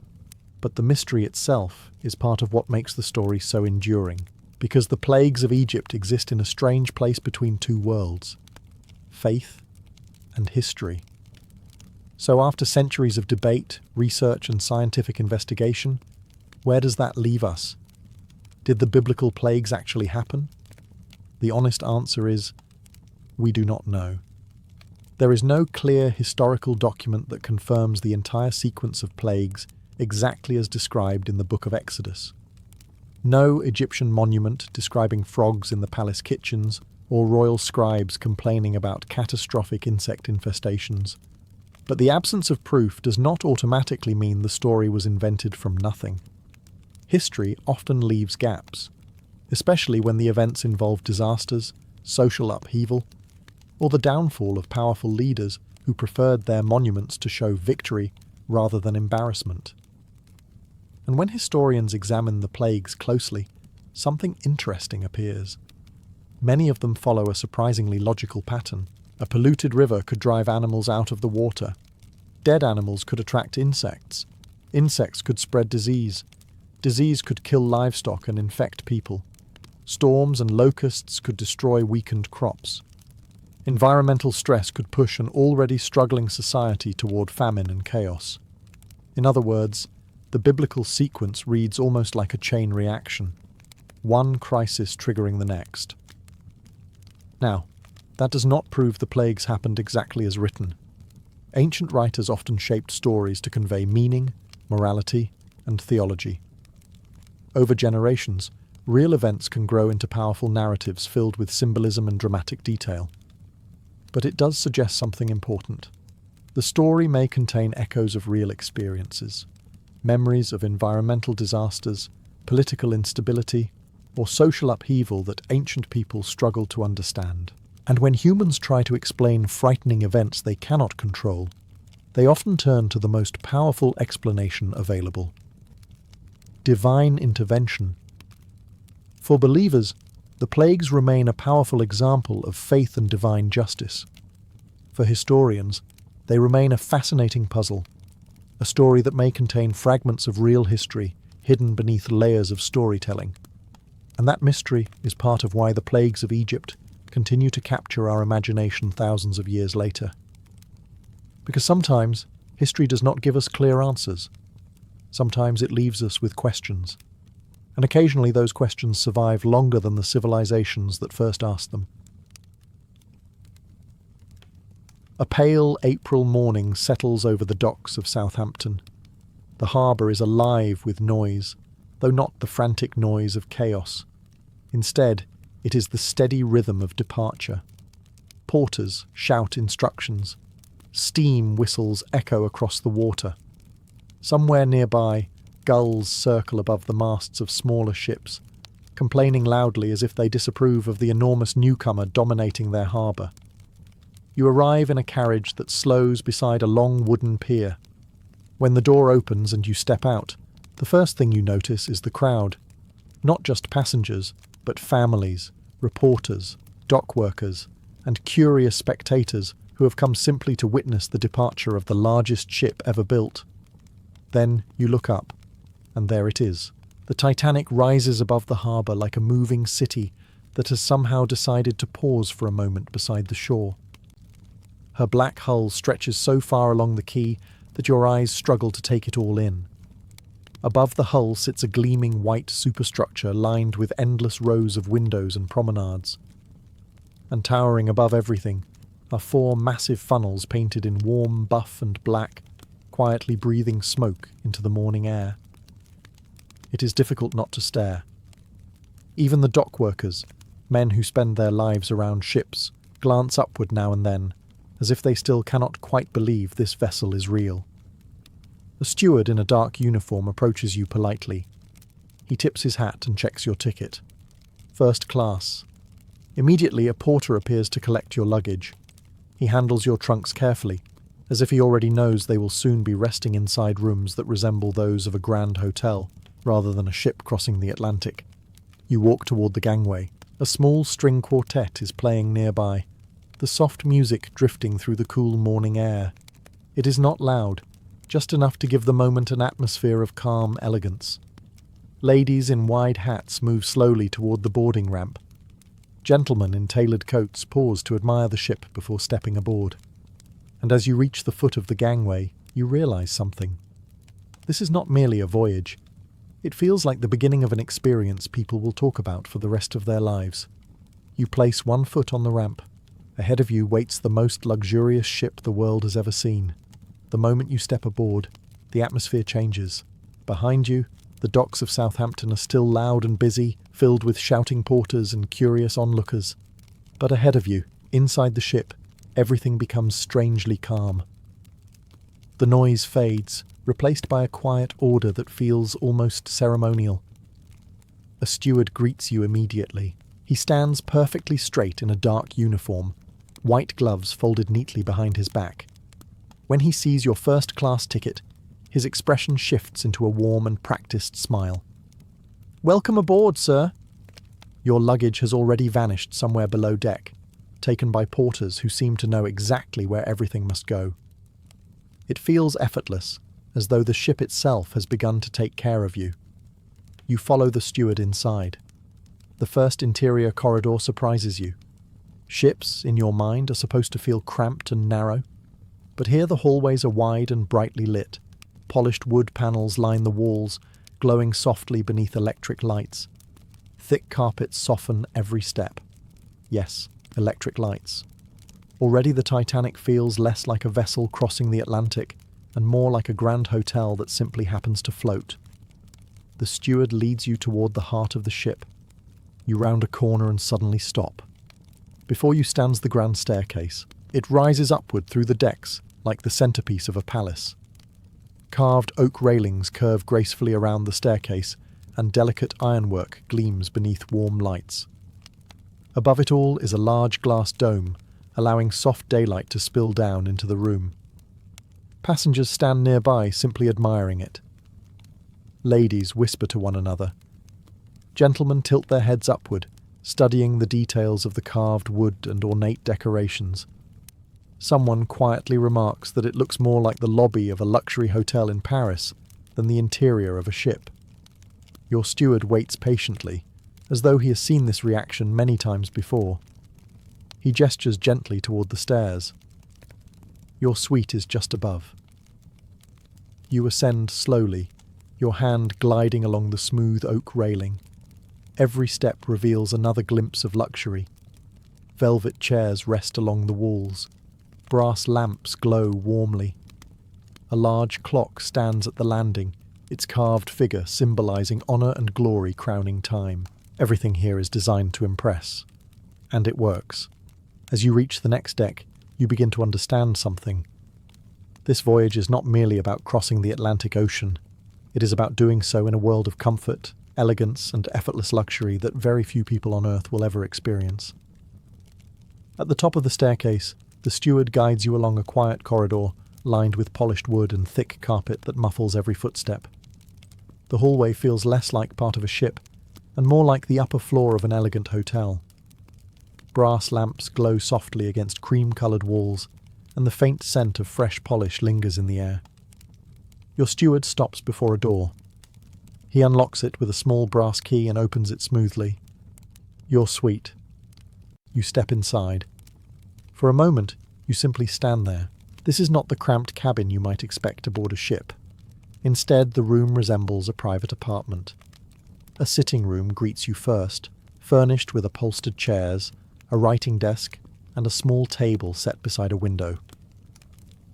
S1: But the mystery itself is part of what makes the story so enduring, because the plagues of Egypt exist in a strange place between two worlds: faith and history. So after centuries of debate, research, and scientific investigation, where does that leave us? Did the biblical plagues actually happen? The honest answer is, we do not know. There is no clear historical document that confirms the entire sequence of plagues exactly as described in the book of Exodus. No Egyptian monument describing frogs in the palace kitchens or royal scribes complaining about catastrophic insect infestations. But the absence of proof does not automatically mean the story was invented from nothing. History often leaves gaps, especially when the events involve disasters, social upheaval, or the downfall of powerful leaders who preferred their monuments to show victory rather than embarrassment. And when historians examine the plagues closely, something interesting appears. Many of them follow a surprisingly logical pattern. A polluted river could drive animals out of the water. Dead animals could attract insects. Insects could spread disease. Disease could kill livestock and infect people. Storms and locusts could destroy weakened crops. Environmental stress could push an already struggling society toward famine and chaos. In other words, the biblical sequence reads almost like a chain reaction, one crisis triggering the next. Now, that does not prove the plagues happened exactly as written. Ancient writers often shaped stories to convey meaning, morality, and theology. Over generations, real events can grow into powerful narratives filled with symbolism and dramatic detail. But it does suggest something important. The story may contain echoes of real experiences, memories of environmental disasters, political instability, or social upheaval that ancient people struggled to understand. And when humans try to explain frightening events they cannot control, they often turn to the most powerful explanation available: divine intervention. For believers, the plagues remain a powerful example of faith and divine justice. For historians, they remain a fascinating puzzle, a story that may contain fragments of real history hidden beneath layers of storytelling. And that mystery is part of why the plagues of Egypt continue to capture our imagination thousands of years later. Because sometimes history does not give us clear answers. Sometimes it leaves us with questions. And occasionally those questions survive longer than the civilizations that first asked them. A pale April morning settles over the docks of Southampton. The harbour is alive with noise, though not the frantic noise of chaos. Instead, it is the steady rhythm of departure. Porters shout instructions. Steam whistles echo across the water. Somewhere nearby, gulls circle above the masts of smaller ships, complaining loudly as if they disapprove of the enormous newcomer dominating their harbour. You arrive in a carriage that slows beside a long wooden pier. When the door opens and you step out, the first thing you notice is the crowd. Not just passengers, but families, reporters, dock workers, and curious spectators who have come simply to witness the departure of the largest ship ever built. Then you look up, and there it is. The Titanic rises above the harbour like a moving city that has somehow decided to pause for a moment beside the shore. Her black hull stretches so far along the quay that your eyes struggle to take it all in. Above the hull sits a gleaming white superstructure lined with endless rows of windows and promenades. And towering above everything are 4 massive funnels painted in warm buff and black, quietly breathing smoke into the morning air. It is difficult not to stare. Even the dock workers, men who spend their lives around ships, glance upward now and then, as if they still cannot quite believe this vessel is real. A steward in a dark uniform approaches you politely. He tips his hat and checks your ticket. First class. Immediately, a porter appears to collect your luggage. He handles your trunks carefully, as if he already knows they will soon be resting inside rooms that resemble those of a grand hotel, rather than a ship crossing the Atlantic. You walk toward the gangway. A small string quartet is playing nearby, the soft music drifting through the cool morning air. It is not loud, just enough to give the moment an atmosphere of calm elegance. Ladies in wide hats move slowly toward the boarding ramp. Gentlemen in tailored coats pause to admire the ship before stepping aboard. And as you reach the foot of the gangway, you realize something. This is not merely a voyage. It feels like the beginning of an experience people will talk about for the rest of their lives. You place one foot on the ramp. Ahead of you waits the most luxurious ship the world has ever seen. The moment you step aboard, the atmosphere changes. Behind you, the docks of Southampton are still loud and busy, filled with shouting porters and curious onlookers. But ahead of you, inside the ship, everything becomes strangely calm. The noise fades, replaced by a quiet order that feels almost ceremonial. A steward greets you immediately. He stands perfectly straight in a dark uniform, white gloves folded neatly behind his back. When he sees your first-class ticket, his expression shifts into a warm and practiced smile. "Welcome aboard, sir." Your luggage has already vanished somewhere below deck, taken by porters who seem to know exactly where everything must go. It feels effortless, as though the ship itself has begun to take care of you. You follow the steward inside. The first interior corridor surprises you. Ships, in your mind, are supposed to feel cramped and narrow, but here the hallways are wide and brightly lit. Polished wood panels line the walls, glowing softly beneath electric lights. Thick carpets soften every step. Yes, electric lights. Already the Titanic feels less like a vessel crossing the Atlantic and more like a grand hotel that simply happens to float. The steward leads you toward the heart of the ship. You round a corner and suddenly stop. Before you stands the grand staircase. It rises upward through the decks like the centerpiece of a palace. Carved oak railings curve gracefully around the staircase, and delicate ironwork gleams beneath warm lights. Above it all is a large glass dome, allowing soft daylight to spill down into the room. Passengers stand nearby, simply admiring it. Ladies whisper to one another. Gentlemen tilt their heads upward, studying the details of the carved wood and ornate decorations. Someone quietly remarks that it looks more like the lobby of a luxury hotel in Paris than the interior of a ship. Your steward waits patiently, as though he has seen this reaction many times before. He gestures gently toward the stairs. Your suite is just above. You ascend slowly, your hand gliding along the smooth oak railing. Every step reveals another glimpse of luxury. Velvet chairs rest along the walls. Brass lamps glow warmly. A large clock stands at the landing, its carved figure symbolizing honor and glory crowning time. Everything here is designed to impress. And it works. As you reach the next deck, you begin to understand something. This voyage is not merely about crossing the Atlantic Ocean. It is about doing so in a world of comfort, elegance, and effortless luxury that very few people on Earth will ever experience. At the top of the staircase, the steward guides you along a quiet corridor lined with polished wood and thick carpet that muffles every footstep. The hallway feels less like part of a ship and more like the upper floor of an elegant hotel. Brass lamps glow softly against cream-coloured walls, and the faint scent of fresh polish lingers in the air. Your steward stops before a door. He unlocks it with a small brass key and opens it smoothly. Your suite. You step inside. For a moment, you simply stand there. This is not the cramped cabin you might expect aboard a ship. Instead, the room resembles a private apartment. A sitting room greets you first, furnished with upholstered chairs, a writing desk, and a small table set beside a window.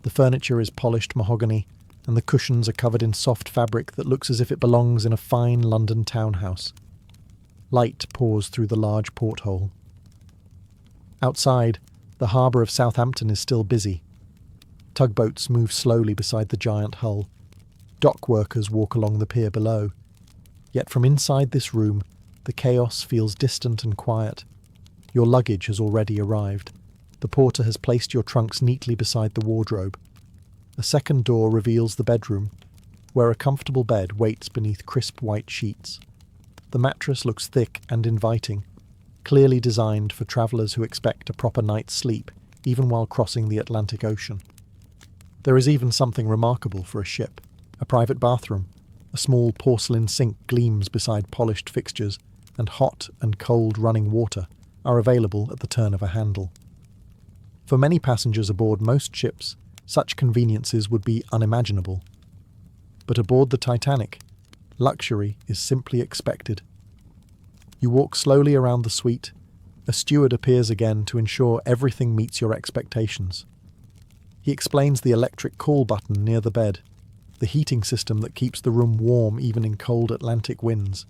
S1: The furniture is polished mahogany, and the cushions are covered in soft fabric that looks as if it belongs in a fine London townhouse. Light pours through the large porthole. Outside, the harbour of Southampton is still busy. Tugboats move slowly beside the giant hull. Dock workers walk along the pier below. Yet from inside this room, the chaos feels distant and quiet. Your luggage has already arrived. The porter has placed your trunks neatly beside the wardrobe. A second door reveals the bedroom, where a comfortable bed waits beneath crisp white sheets. The mattress looks thick and inviting, clearly designed for travellers who expect a proper night's sleep, even while crossing the Atlantic Ocean. There is even something remarkable for a ship: a private bathroom. A small porcelain sink gleams beside polished fixtures, and hot and cold running water are available at the turn of a handle. For many passengers aboard most ships, such conveniences would be unimaginable. But aboard the Titanic, luxury is simply expected. You walk slowly around the suite. A steward appears again to ensure everything meets your expectations. He explains the electric call button near the bed, the heating system that keeps the room warm even in cold Atlantic winds,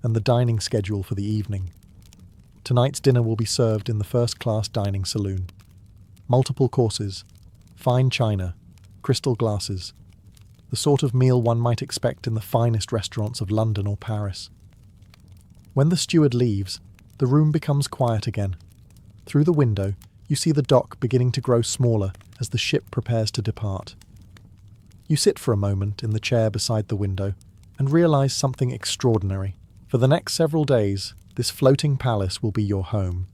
S1: and the dining schedule for the evening. Tonight's dinner will be served in the first-class dining saloon. Multiple courses, fine china, crystal glasses, the sort of meal one might expect in the finest restaurants of London or Paris. When the steward leaves, the room becomes quiet again. Through the window, you see the dock beginning to grow smaller as the ship prepares to depart. You sit for a moment in the chair beside the window and realize something extraordinary. For the next several days, this floating palace will be your home.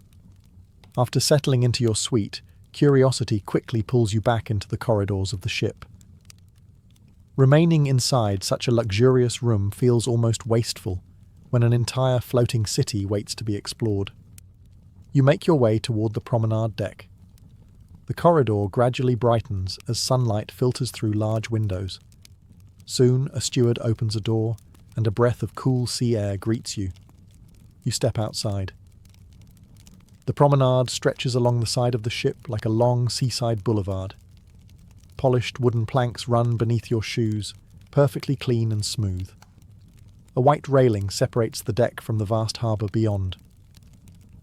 S1: After settling into your suite, curiosity quickly pulls you back into the corridors of the ship. Remaining inside such a luxurious room feels almost wasteful when an entire floating city waits to be explored. You make your way toward the promenade deck. The corridor gradually brightens as sunlight filters through large windows. Soon, a steward opens a door, and a breath of cool sea air greets you. You step outside. The promenade stretches along the side of the ship like a long seaside boulevard. Polished wooden planks run beneath your shoes, perfectly clean and smooth. A white railing separates the deck from the vast harbour beyond.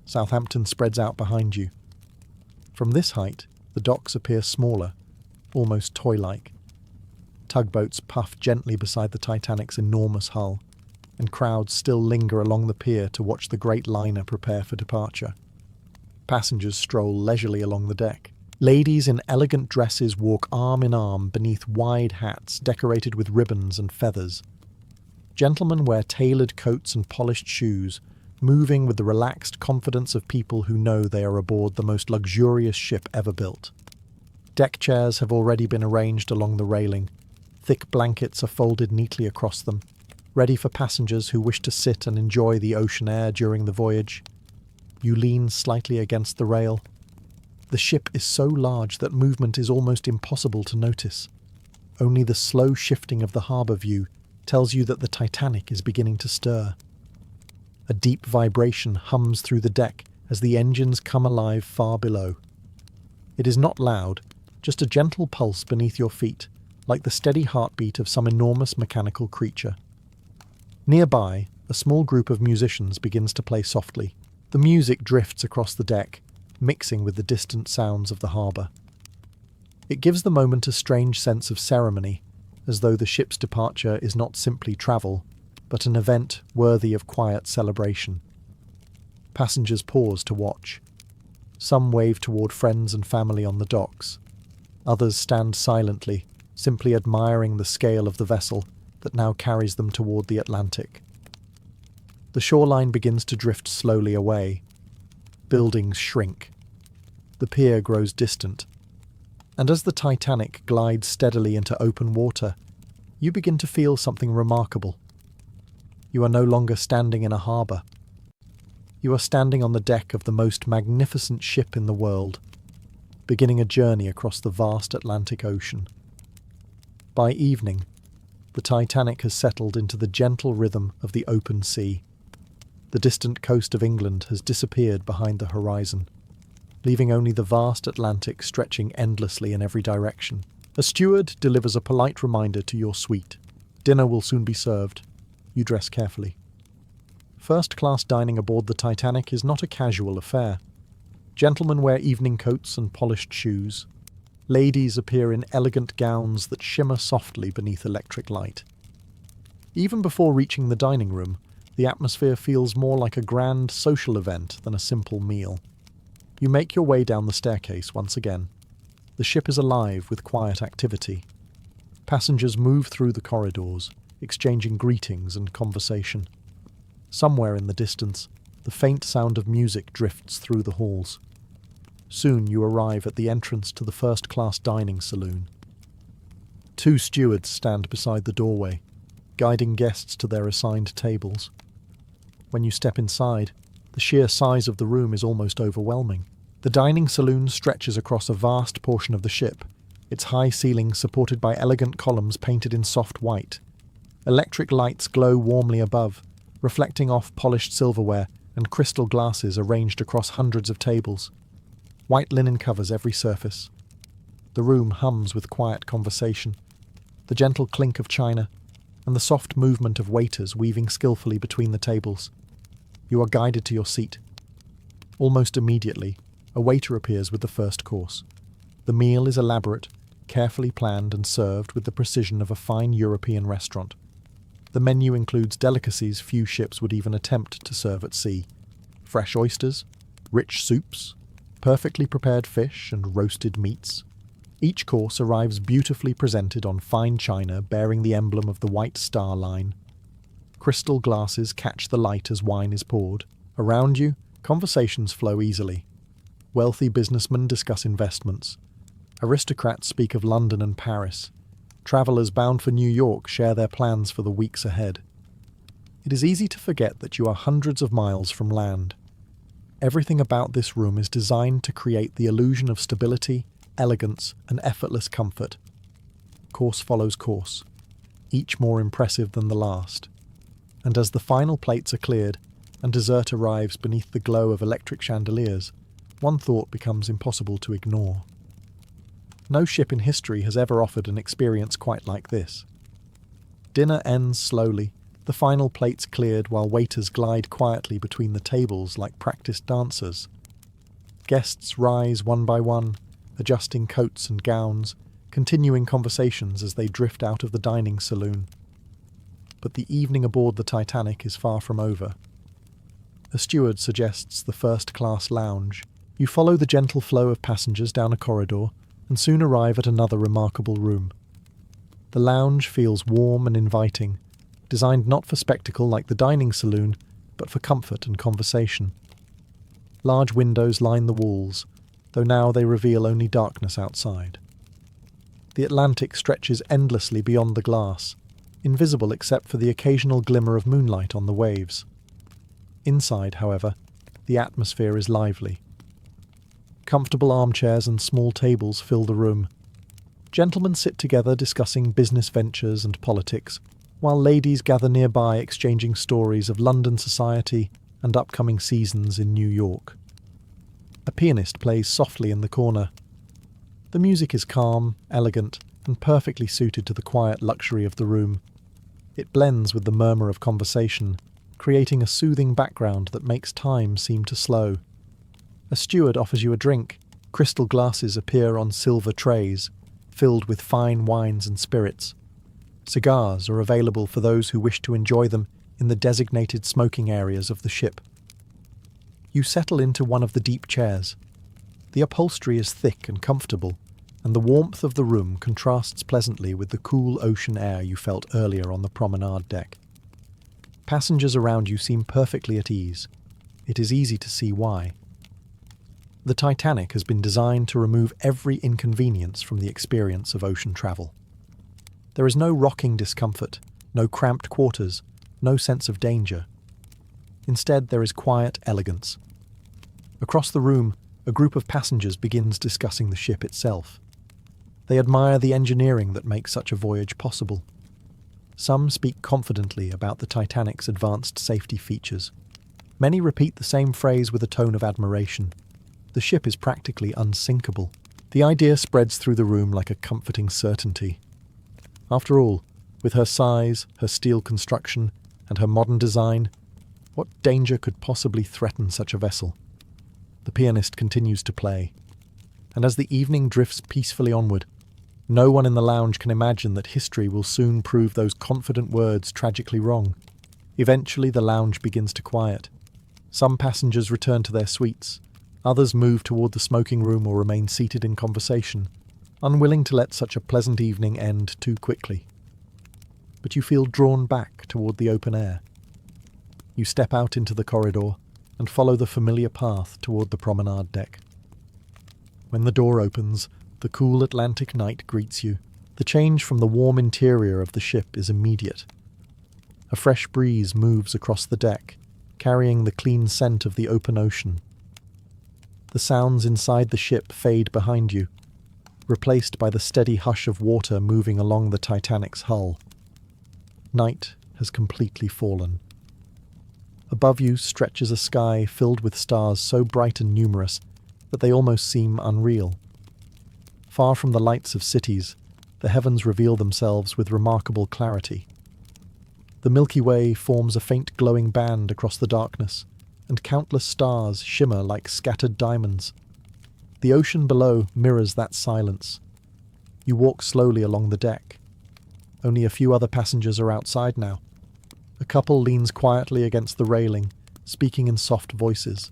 S1: Southampton spreads out behind you. From this height, the docks appear smaller, almost toy-like. Tugboats puff gently beside the Titanic's enormous hull, and crowds still linger along the pier to watch the great liner prepare for departure. Passengers stroll leisurely along the deck. Ladies in elegant dresses walk arm in arm beneath wide hats decorated with ribbons and feathers. Gentlemen wear tailored coats and polished shoes, moving with the relaxed confidence of people who know they are aboard the most luxurious ship ever built. Deck chairs have already been arranged along the railing. Thick blankets are folded neatly across them, ready for passengers who wish to sit and enjoy the ocean air during the voyage. You lean slightly against the rail. The ship is so large that movement is almost impossible to notice. Only the slow shifting of the harbour view tells you that the Titanic is beginning to stir. A deep vibration hums through the deck as the engines come alive far below. It is not loud, just a gentle pulse beneath your feet, like the steady heartbeat of some enormous mechanical creature. Nearby, a small group of musicians begins to play softly. The music drifts across the deck, mixing with the distant sounds of the harbour. It gives the moment a strange sense of ceremony, as though the ship's departure is not simply travel, but an event worthy of quiet celebration. Passengers pause to watch. Some wave toward friends and family on the docks. Others stand silently, simply admiring the scale of the vessel that now carries them toward the Atlantic. The shoreline begins to drift slowly away. Buildings shrink. The pier grows distant. And as the Titanic glides steadily into open water, you begin to feel something remarkable. You are no longer standing in a harbour. You are standing on the deck of the most magnificent ship in the world, beginning a journey across the vast Atlantic Ocean. By evening, the Titanic has settled into the gentle rhythm of the open sea. The distant coast of England has disappeared behind the horizon, leaving only the vast Atlantic stretching endlessly in every direction. A steward delivers a polite reminder to your suite. Dinner will soon be served. You dress carefully. First-class dining aboard the Titanic is not a casual affair. Gentlemen wear evening coats and polished shoes. Ladies appear in elegant gowns that shimmer softly beneath electric light. Even before reaching the dining room, the atmosphere feels more like a grand social event than a simple meal. You make your way down the staircase once again. The ship is alive with quiet activity. Passengers move through the corridors, exchanging greetings and conversation. Somewhere in the distance, the faint sound of music drifts through the halls. Soon you arrive at the entrance to the first-class dining saloon. Two stewards stand beside the doorway, guiding guests to their assigned tables. When you step inside, the sheer size of the room is almost overwhelming. The dining saloon stretches across a vast portion of the ship, its high ceiling supported by elegant columns painted in soft white. Electric lights glow warmly above, reflecting off polished silverware and crystal glasses arranged across hundreds of tables. White linen covers every surface. The room hums with quiet conversation, the gentle clink of china, and the soft movement of waiters weaving skillfully between the tables. You are guided to your seat. Almost immediately, a waiter appears with the first course. The meal is elaborate, carefully planned and served with the precision of a fine European restaurant. The menu includes delicacies few ships would even attempt to serve at sea. Fresh oysters, rich soups, perfectly prepared fish and roasted meats. Each course arrives beautifully presented on fine china bearing the emblem of the White Star Line. Crystal glasses catch the light as wine is poured. Around you, conversations flow easily. Wealthy businessmen discuss investments. Aristocrats speak of London and Paris. Travellers bound for New York share their plans for the weeks ahead. It is easy to forget that you are hundreds of miles from land. Everything about this room is designed to create the illusion of stability, elegance, and effortless comfort. Course follows course, each more impressive than the last. And as the final plates are cleared and dessert arrives beneath the glow of electric chandeliers, one thought becomes impossible to ignore. No ship in history has ever offered an experience quite like this. Dinner ends slowly, the final plates cleared while waiters glide quietly between the tables like practiced dancers. Guests rise one by one, adjusting coats and gowns, continuing conversations as they drift out of the dining saloon. But the evening aboard the Titanic is far from over. A steward suggests the first-class lounge. You follow the gentle flow of passengers down a corridor and soon arrive at another remarkable room. The lounge feels warm and inviting, designed not for spectacle like the dining saloon, but for comfort and conversation. Large windows line the walls, though now they reveal only darkness outside. The Atlantic stretches endlessly beyond the glass, invisible except for the occasional glimmer of moonlight on the waves. Inside, however, the atmosphere is lively. Comfortable armchairs and small tables fill the room. Gentlemen sit together discussing business ventures and politics, while ladies gather nearby exchanging stories of London society and upcoming seasons in New York. A pianist plays softly in the corner. The music is calm, elegant, and perfectly suited to the quiet luxury of the room. It blends with the murmur of conversation, creating a soothing background that makes time seem to slow. A steward offers you a drink. Crystal glasses appear on silver trays, filled with fine wines and spirits. Cigars are available for those who wish to enjoy them in the designated smoking areas of the ship. You settle into one of the deep chairs. The upholstery is thick and comfortable, and the warmth of the room contrasts pleasantly with the cool ocean air you felt earlier on the promenade deck. Passengers around you seem perfectly at ease. It is easy to see why. The Titanic has been designed to remove every inconvenience from the experience of ocean travel. There is no rocking discomfort, no cramped quarters, no sense of danger. Instead, there is quiet elegance. Across the room, a group of passengers begins discussing the ship itself. They admire the engineering that makes such a voyage possible. Some speak confidently about the Titanic's advanced safety features. Many repeat the same phrase with a tone of admiration. The ship is practically unsinkable. The idea spreads through the room like a comforting certainty. After all, with her size, her steel construction, and her modern design, what danger could possibly threaten such a vessel? The pianist continues to play, and as the evening drifts peacefully onward, no one in the lounge can imagine that history will soon prove those confident words tragically wrong. Eventually, the lounge begins to quiet. Some passengers return to their suites. Others move toward the smoking room or remain seated in conversation, unwilling to let such a pleasant evening end too quickly. But you feel drawn back toward the open air. You step out into the corridor and follow the familiar path toward the promenade deck. When the door opens, the cool Atlantic night greets you. The change from the warm interior of the ship is immediate. A fresh breeze moves across the deck, carrying the clean scent of the open ocean. The sounds inside the ship fade behind you, replaced by the steady hush of water moving along the Titanic's hull. Night has completely fallen. Above you stretches a sky filled with stars so bright and numerous that they almost seem unreal. Far from the lights of cities, the heavens reveal themselves with remarkable clarity. The Milky Way forms a faint glowing band across the darkness, and countless stars shimmer like scattered diamonds. The ocean below mirrors that silence. You walk slowly along the deck. Only a few other passengers are outside now. A couple leans quietly against the railing, speaking in soft voices.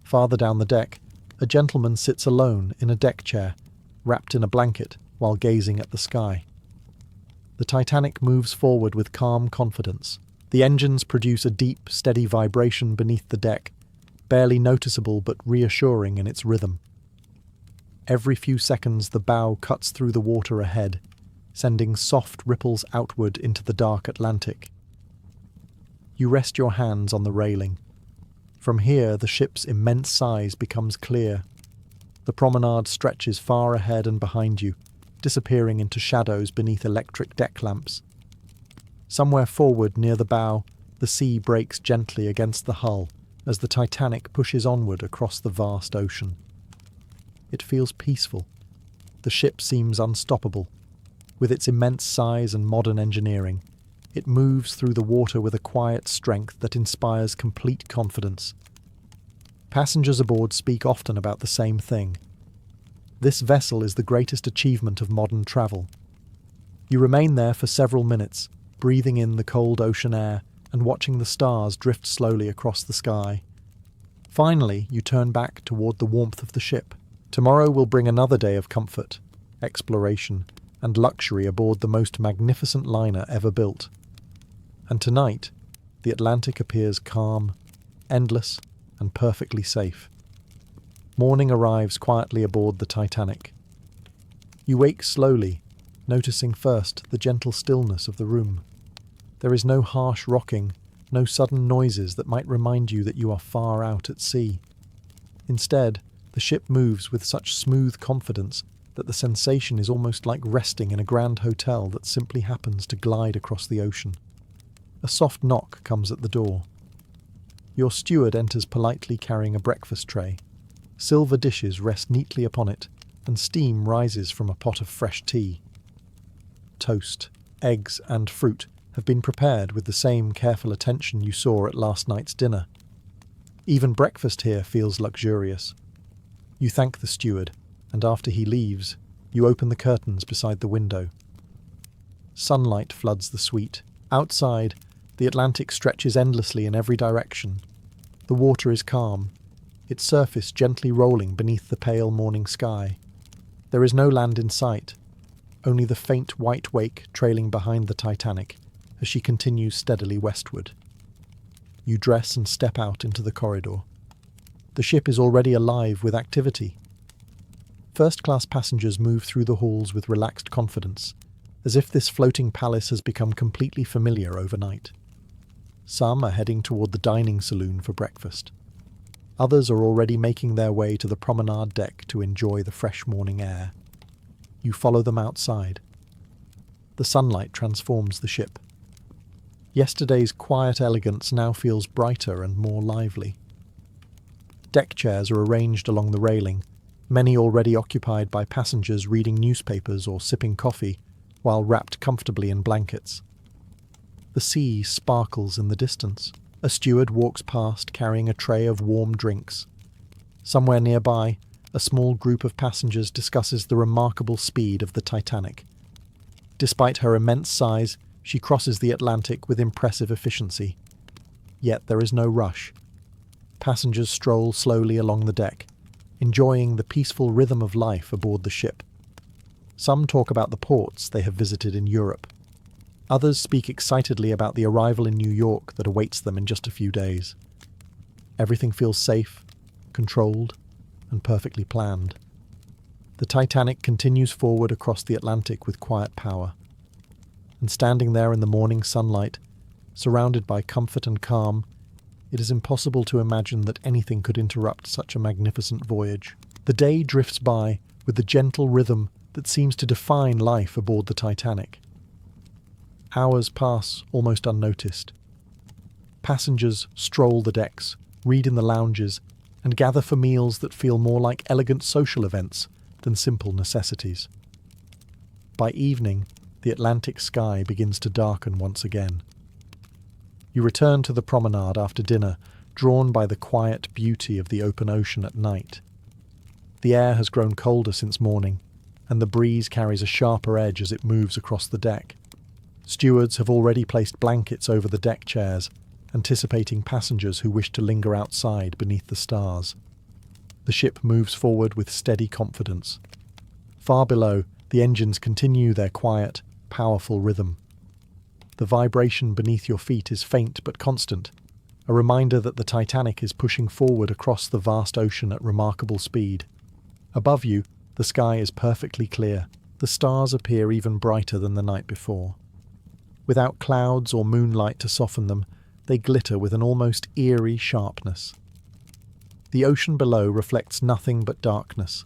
S1: Farther down the deck, a gentleman sits alone in a deck chair, wrapped in a blanket, while gazing at the sky. The Titanic moves forward with calm confidence. The engines produce a deep, steady vibration beneath the deck, barely noticeable but reassuring in its rhythm. Every few seconds the bow cuts through the water ahead, sending soft ripples outward into the dark Atlantic. You rest your hands on the railing. From here, the ship's immense size becomes clear. The promenade stretches far ahead and behind you, disappearing into shadows beneath electric deck lamps. Somewhere forward near the bow, the sea breaks gently against the hull as the Titanic pushes onward across the vast ocean. It feels peaceful. The ship seems unstoppable. With its immense size and modern engineering, it moves through the water with a quiet strength that inspires complete confidence. Passengers aboard speak often about the same thing. This vessel is the greatest achievement of modern travel. You remain there for several minutes, breathing in the cold ocean air and watching the stars drift slowly across the sky. Finally, you turn back toward the warmth of the ship. Tomorrow will bring another day of comfort, exploration, and luxury aboard the most magnificent liner ever built. And tonight, the Atlantic appears calm, endless, and perfectly safe. Morning arrives quietly aboard the Titanic. You wake slowly, noticing first the gentle stillness of the room. There is no harsh rocking, no sudden noises that might remind you that you are far out at sea. Instead, the ship moves with such smooth confidence that the sensation is almost like resting in a grand hotel that simply happens to glide across the ocean. A soft knock comes at the door. Your steward enters politely carrying a breakfast tray. Silver dishes rest neatly upon it, and steam rises from a pot of fresh tea. Toast, eggs, and fruit have been prepared with the same careful attention you saw at last night's dinner. Even breakfast here feels luxurious. You thank the steward, and after he leaves, you open the curtains beside the window. Sunlight floods the suite. Outside, the Atlantic stretches endlessly in every direction. The water is calm, its surface gently rolling beneath the pale morning sky. There is no land in sight, only the faint white wake trailing behind the Titanic as she continues steadily westward. You dress and step out into the corridor. The ship is already alive with activity. First-class passengers move through the halls with relaxed confidence, as if this floating palace has become completely familiar overnight. Some are heading toward the dining saloon for breakfast. Others are already making their way to the promenade deck to enjoy the fresh morning air. You follow them outside. The sunlight transforms the ship. Yesterday's quiet elegance now feels brighter and more lively. Deck chairs are arranged along the railing, many already occupied by passengers reading newspapers or sipping coffee, while wrapped comfortably in blankets. The sea sparkles in the distance. A steward walks past carrying a tray of warm drinks. Somewhere nearby, a small group of passengers discusses the remarkable speed of the Titanic. Despite her immense size, she crosses the Atlantic with impressive efficiency. Yet there is no rush. Passengers stroll slowly along the deck, enjoying the peaceful rhythm of life aboard the ship. Some talk about the ports they have visited in Europe. Others speak excitedly about the arrival in New York that awaits them in just a few days. Everything feels safe, controlled, and perfectly planned. The Titanic continues forward across the Atlantic with quiet power. And standing there in the morning sunlight, surrounded by comfort and calm, it is impossible to imagine that anything could interrupt such a magnificent voyage. The day drifts by with the gentle rhythm that seems to define life aboard the Titanic. Hours pass almost unnoticed. Passengers stroll the decks, read in the lounges, and gather for meals that feel more like elegant social events than simple necessities. By evening, the Atlantic sky begins to darken once again. You return to the promenade after dinner, drawn by the quiet beauty of the open ocean at night. The air has grown colder since morning, and the breeze carries a sharper edge as it moves across the deck. Stewards have already placed blankets over the deck chairs, anticipating passengers who wish to linger outside beneath the stars. The ship moves forward with steady confidence. Far below, the engines continue their quiet, powerful rhythm. The vibration beneath your feet is faint but constant, a reminder that the Titanic is pushing forward across the vast ocean at remarkable speed. Above you, the sky is perfectly clear. The stars appear even brighter than the night before. Without clouds or moonlight to soften them, they glitter with an almost eerie sharpness. The ocean below reflects nothing but darkness,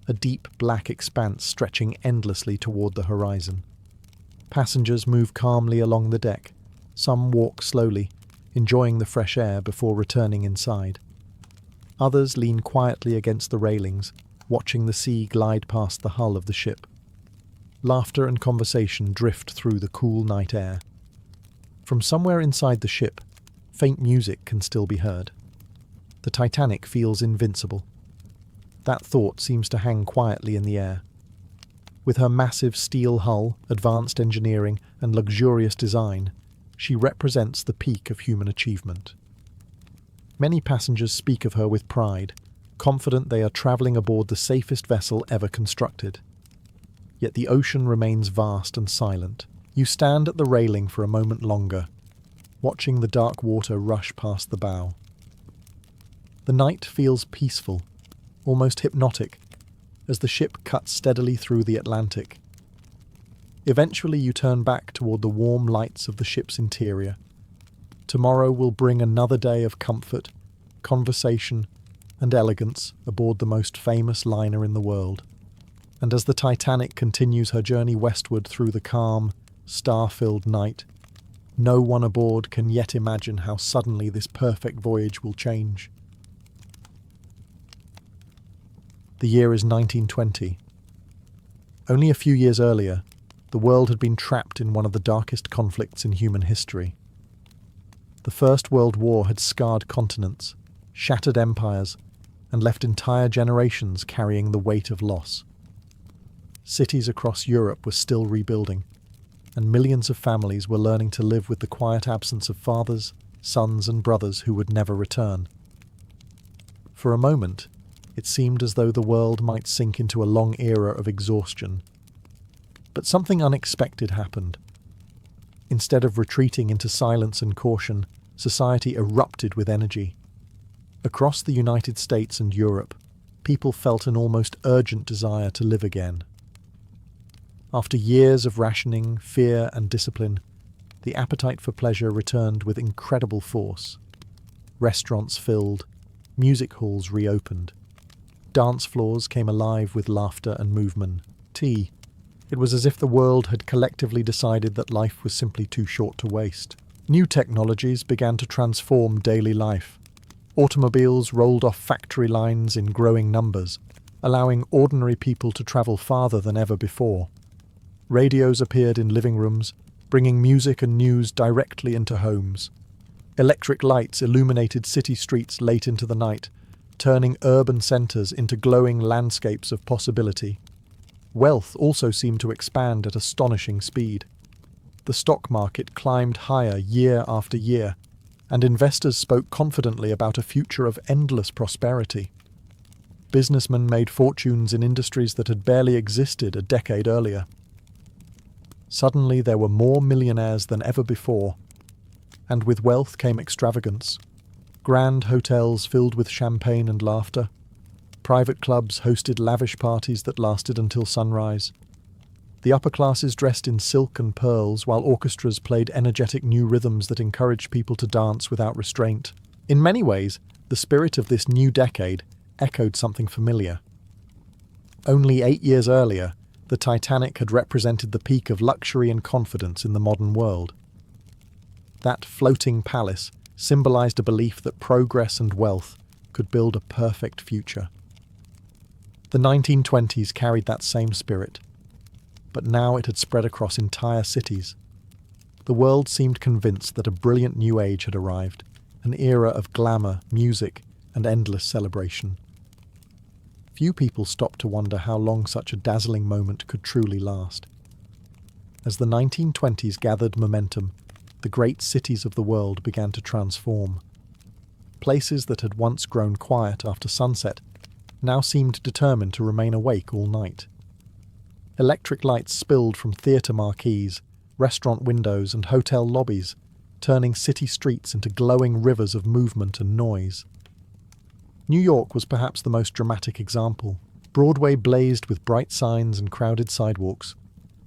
S1: a deep black expanse stretching endlessly toward the horizon. Passengers move calmly along the deck. Some walk slowly, enjoying the fresh air before returning inside. Others lean quietly against the railings, watching the sea glide past the hull of the ship. Laughter and conversation drift through the cool night air. From somewhere inside the ship, faint music can still be heard. The Titanic feels invincible. That thought seems to hang quietly in the air. With her massive steel hull, advanced engineering, and luxurious design, she represents the peak of human achievement. Many passengers speak of her with pride, confident they are travelling aboard the safest vessel ever constructed. Yet the ocean remains vast and silent. You stand at the railing for a moment longer, watching the dark water rush past the bow. The night feels peaceful, almost hypnotic, as the ship cuts steadily through the Atlantic. Eventually you turn back toward the warm lights of the ship's interior. Tomorrow will bring another day of comfort, conversation, and elegance aboard the most famous liner in the world. And as the Titanic continues her journey westward through the calm, star-filled night, no one aboard can yet imagine how suddenly this perfect voyage will change. The year is 1920. Only a few years earlier, the world had been trapped in one of the darkest conflicts in human history. The First World War had scarred continents, shattered empires, and left entire generations carrying the weight of loss. Cities across Europe were still rebuilding, and millions of families were learning to live with the quiet absence of fathers, sons, and brothers who would never return. For a moment, it seemed as though the world might sink into a long era of exhaustion. But something unexpected happened. Instead of retreating into silence and caution, society erupted with energy. Across the United States and Europe, people felt an almost urgent desire to live again. After years of rationing, fear, and discipline, the appetite for pleasure returned with incredible force. Restaurants filled, music halls reopened. Dance floors came alive with laughter and movement. It was as if the world had collectively decided that life was simply too short to waste. New technologies began to transform daily life. Automobiles rolled off factory lines in growing numbers, allowing ordinary people to travel farther than ever before. Radios appeared in living rooms, bringing music and news directly into homes. Electric lights illuminated city streets late into the night, turning urban centres into glowing landscapes of possibility. Wealth also seemed to expand at astonishing speed. The stock market climbed higher year after year, and investors spoke confidently about a future of endless prosperity. Businessmen made fortunes in industries that had barely existed a decade earlier. Suddenly there were more millionaires than ever before, and with wealth came extravagance. Grand hotels filled with champagne and laughter. Private clubs hosted lavish parties that lasted until sunrise. The upper classes dressed in silk and pearls, while orchestras played energetic new rhythms that encouraged people to dance without restraint. In many ways, the spirit of this new decade echoed something familiar. Only 8 years earlier, the Titanic had represented the peak of luxury and confidence in the modern world. That floating palace symbolized a belief that progress and wealth could build a perfect future. The 1920s carried that same spirit, but now it had spread across entire cities. The world seemed convinced that a brilliant new age had arrived, an era of glamour, music, and endless celebration. Few people stopped to wonder how long such a dazzling moment could truly last. As the 1920s gathered momentum, the great cities of the world began to transform. Places that had once grown quiet after sunset now seemed determined to remain awake all night. Electric lights spilled from theatre marquees, restaurant windows, and hotel lobbies, turning city streets into glowing rivers of movement and noise. New York was perhaps the most dramatic example. Broadway blazed with bright signs and crowded sidewalks.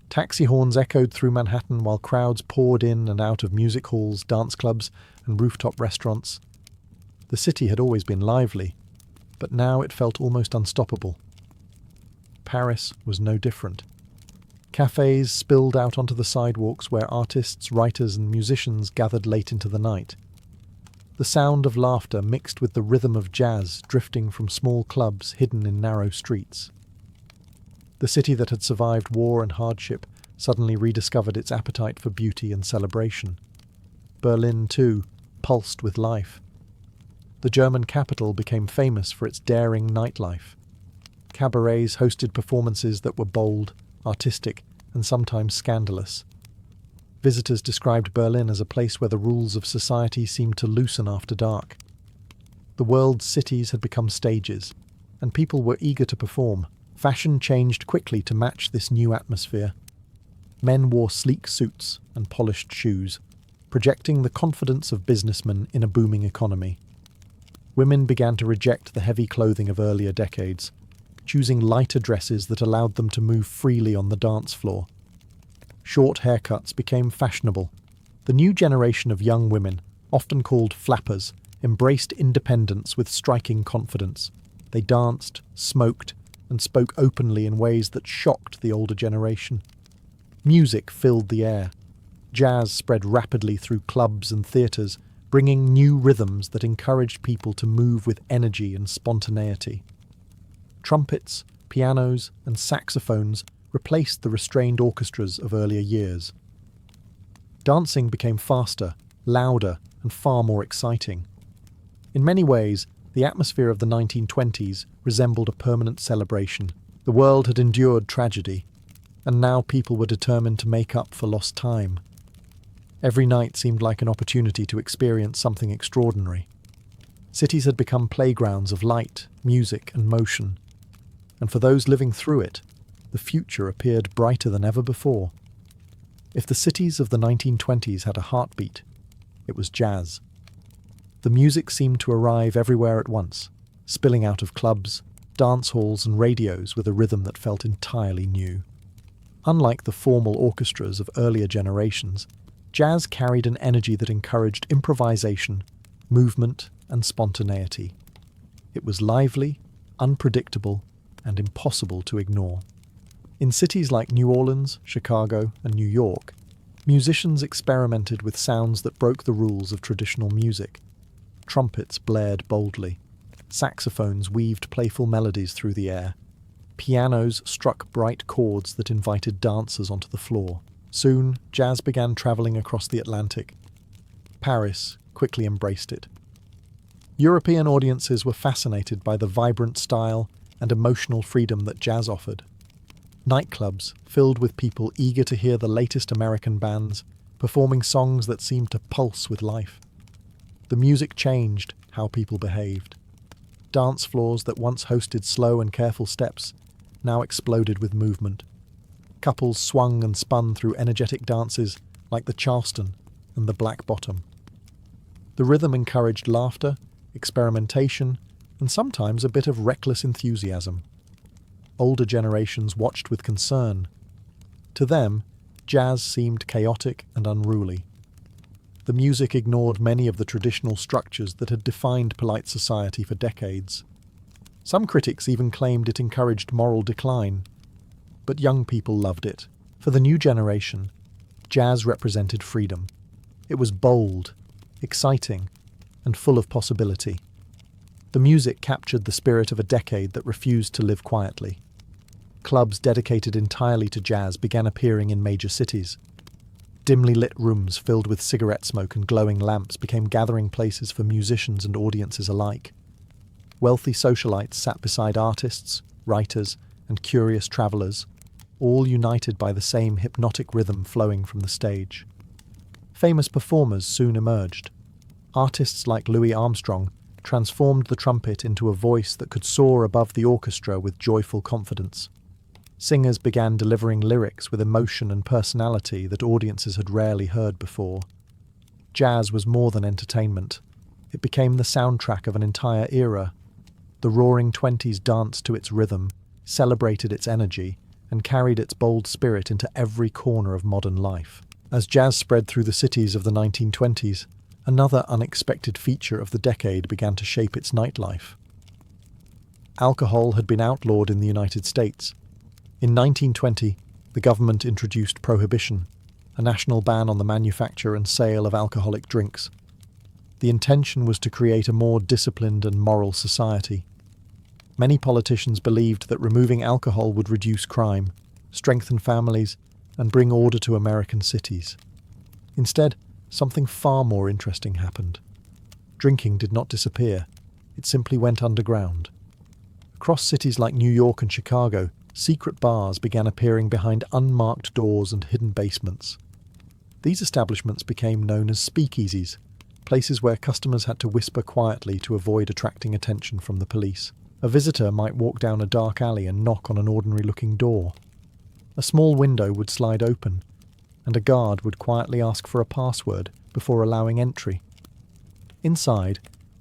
S1: Taxi horns echoed through Manhattan while crowds poured in and out of music halls, dance clubs, and rooftop restaurants. The city had always been lively, but now it felt almost unstoppable. Paris was no different. Cafes spilled out onto the sidewalks where artists, writers, and musicians gathered late into the night. The sound of laughter mixed with the rhythm of jazz drifting from small clubs hidden in narrow streets. The city that had survived war and hardship suddenly rediscovered its appetite for beauty and celebration. Berlin, too, pulsed with life. The German capital became famous for its daring nightlife. Cabarets hosted performances that were bold, artistic, and sometimes scandalous. Visitors described Berlin as a place where the rules of society seemed to loosen after dark. The world's cities had become stages, and people were eager to perform. Fashion changed quickly to match this new atmosphere. Men wore sleek suits and polished shoes, projecting the confidence of businessmen in a booming economy. Women began to reject the heavy clothing of earlier decades, choosing lighter dresses that allowed them to move freely on the dance floor. Short haircuts became fashionable. The new generation of young women, often called flappers, embraced independence with striking confidence. They danced, smoked, and spoke openly in ways that shocked the older generation. Music filled the air. Jazz spread rapidly through clubs and theatres, bringing new rhythms that encouraged people to move with energy and spontaneity. Trumpets, pianos, and saxophones replaced the restrained orchestras of earlier years. Dancing became faster, louder, and far more exciting. In many ways, the atmosphere of the 1920s resembled a permanent celebration. The world had endured tragedy, and now people were determined to make up for lost time. Every night seemed like an opportunity to experience something extraordinary. Cities had become playgrounds of light, music, and motion, and for those living through it, the future appeared brighter than ever before. If the cities of the 1920s had a heartbeat, it was jazz. The music seemed to arrive everywhere at once, spilling out of clubs, dance halls, and radios with a rhythm that felt entirely new. Unlike the formal orchestras of earlier generations, jazz carried an energy that encouraged improvisation, movement, and spontaneity. It was lively, unpredictable, and impossible to ignore. In cities like New Orleans, Chicago, and New York, musicians experimented with sounds that broke the rules of traditional music. Trumpets blared boldly. Saxophones weaved playful melodies through the air. Pianos struck bright chords that invited dancers onto the floor. Soon, jazz began traveling across the Atlantic. Paris quickly embraced it. European audiences were fascinated by the vibrant style and emotional freedom that jazz offered. Nightclubs filled with people eager to hear the latest American bands, performing songs that seemed to pulse with life. The music changed how people behaved. Dance floors that once hosted slow and careful steps now exploded with movement. Couples swung and spun through energetic dances like the Charleston and the Black Bottom. The rhythm encouraged laughter, experimentation, and sometimes a bit of reckless enthusiasm. Older generations watched with concern. To them, jazz seemed chaotic and unruly. The music ignored many of the traditional structures that had defined polite society for decades. Some critics even claimed it encouraged moral decline. But young people loved it. For the new generation, jazz represented freedom. It was bold, exciting, and full of possibility. The music captured the spirit of a decade that refused to live quietly. Clubs dedicated entirely to jazz began appearing in major cities. Dimly lit rooms filled with cigarette smoke and glowing lamps became gathering places for musicians and audiences alike. Wealthy socialites sat beside artists, writers, and curious travellers, all united by the same hypnotic rhythm flowing from the stage. Famous performers soon emerged. Artists like Louis Armstrong transformed the trumpet into a voice that could soar above the orchestra with joyful confidence. Singers began delivering lyrics with emotion and personality that audiences had rarely heard before. Jazz was more than entertainment. It became the soundtrack of an entire era. The Roaring Twenties danced to its rhythm, celebrated its energy, and carried its bold spirit into every corner of modern life. As jazz spread through the cities of the 1920s, another unexpected feature of the decade began to shape its nightlife. Alcohol had been outlawed in the United States. In 1920, the government introduced prohibition, a national ban on the manufacture and sale of alcoholic drinks. The intention was to create a more disciplined and moral society. Many politicians believed that removing alcohol would reduce crime, strengthen families, and bring order to American cities. Instead, something far more interesting happened. Drinking did not disappear, it simply went underground. Across cities like New York and Chicago, secret bars began appearing behind unmarked doors and hidden basements. These establishments became known as speakeasies, places where customers had to whisper quietly to avoid attracting attention from the police. A visitor might walk down a dark alley and knock on an ordinary-looking door. A small window would slide open, and a guard would quietly ask for a password before allowing entry. Inside,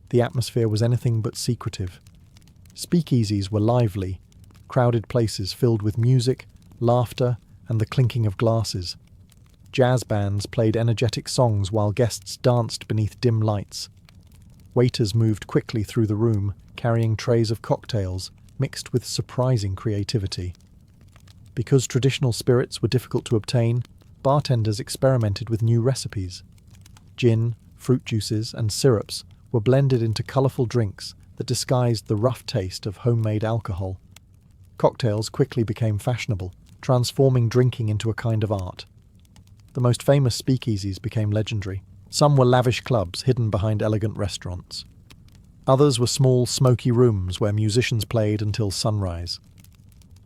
S1: the atmosphere was anything but secretive. Speakeasies were lively, crowded places filled with music, laughter, and the clinking of glasses. Jazz bands played energetic songs while guests danced beneath dim lights. Waiters moved quickly through the room, carrying trays of cocktails, mixed with surprising creativity. Because traditional spirits were difficult to obtain, bartenders experimented with new recipes. Gin, fruit juices, and syrups were blended into colourful drinks that disguised the rough taste of homemade alcohol. Cocktails quickly became fashionable, transforming drinking into a kind of art. The most famous speakeasies became legendary. Some were lavish clubs hidden behind elegant restaurants. Others were small, smoky rooms where musicians played until sunrise.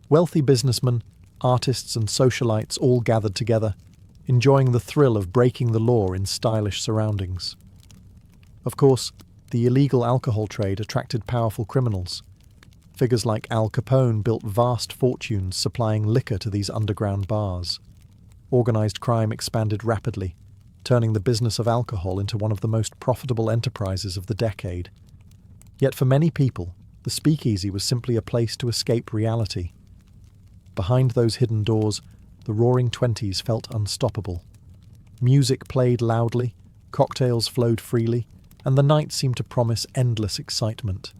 S1: Wealthy businessmen, artists, and socialites all gathered together, enjoying the thrill of breaking the law in stylish surroundings. Of course, the illegal alcohol trade attracted powerful criminals. Figures like Al Capone built vast fortunes supplying liquor to these underground bars. Organised crime expanded rapidly, turning the business of alcohol into one of the most profitable enterprises of the decade. Yet for many people, the speakeasy was simply a place to escape reality. Behind those hidden doors, the Roaring Twenties felt unstoppable. Music played loudly, cocktails flowed freely, and the night seemed to promise endless excitement.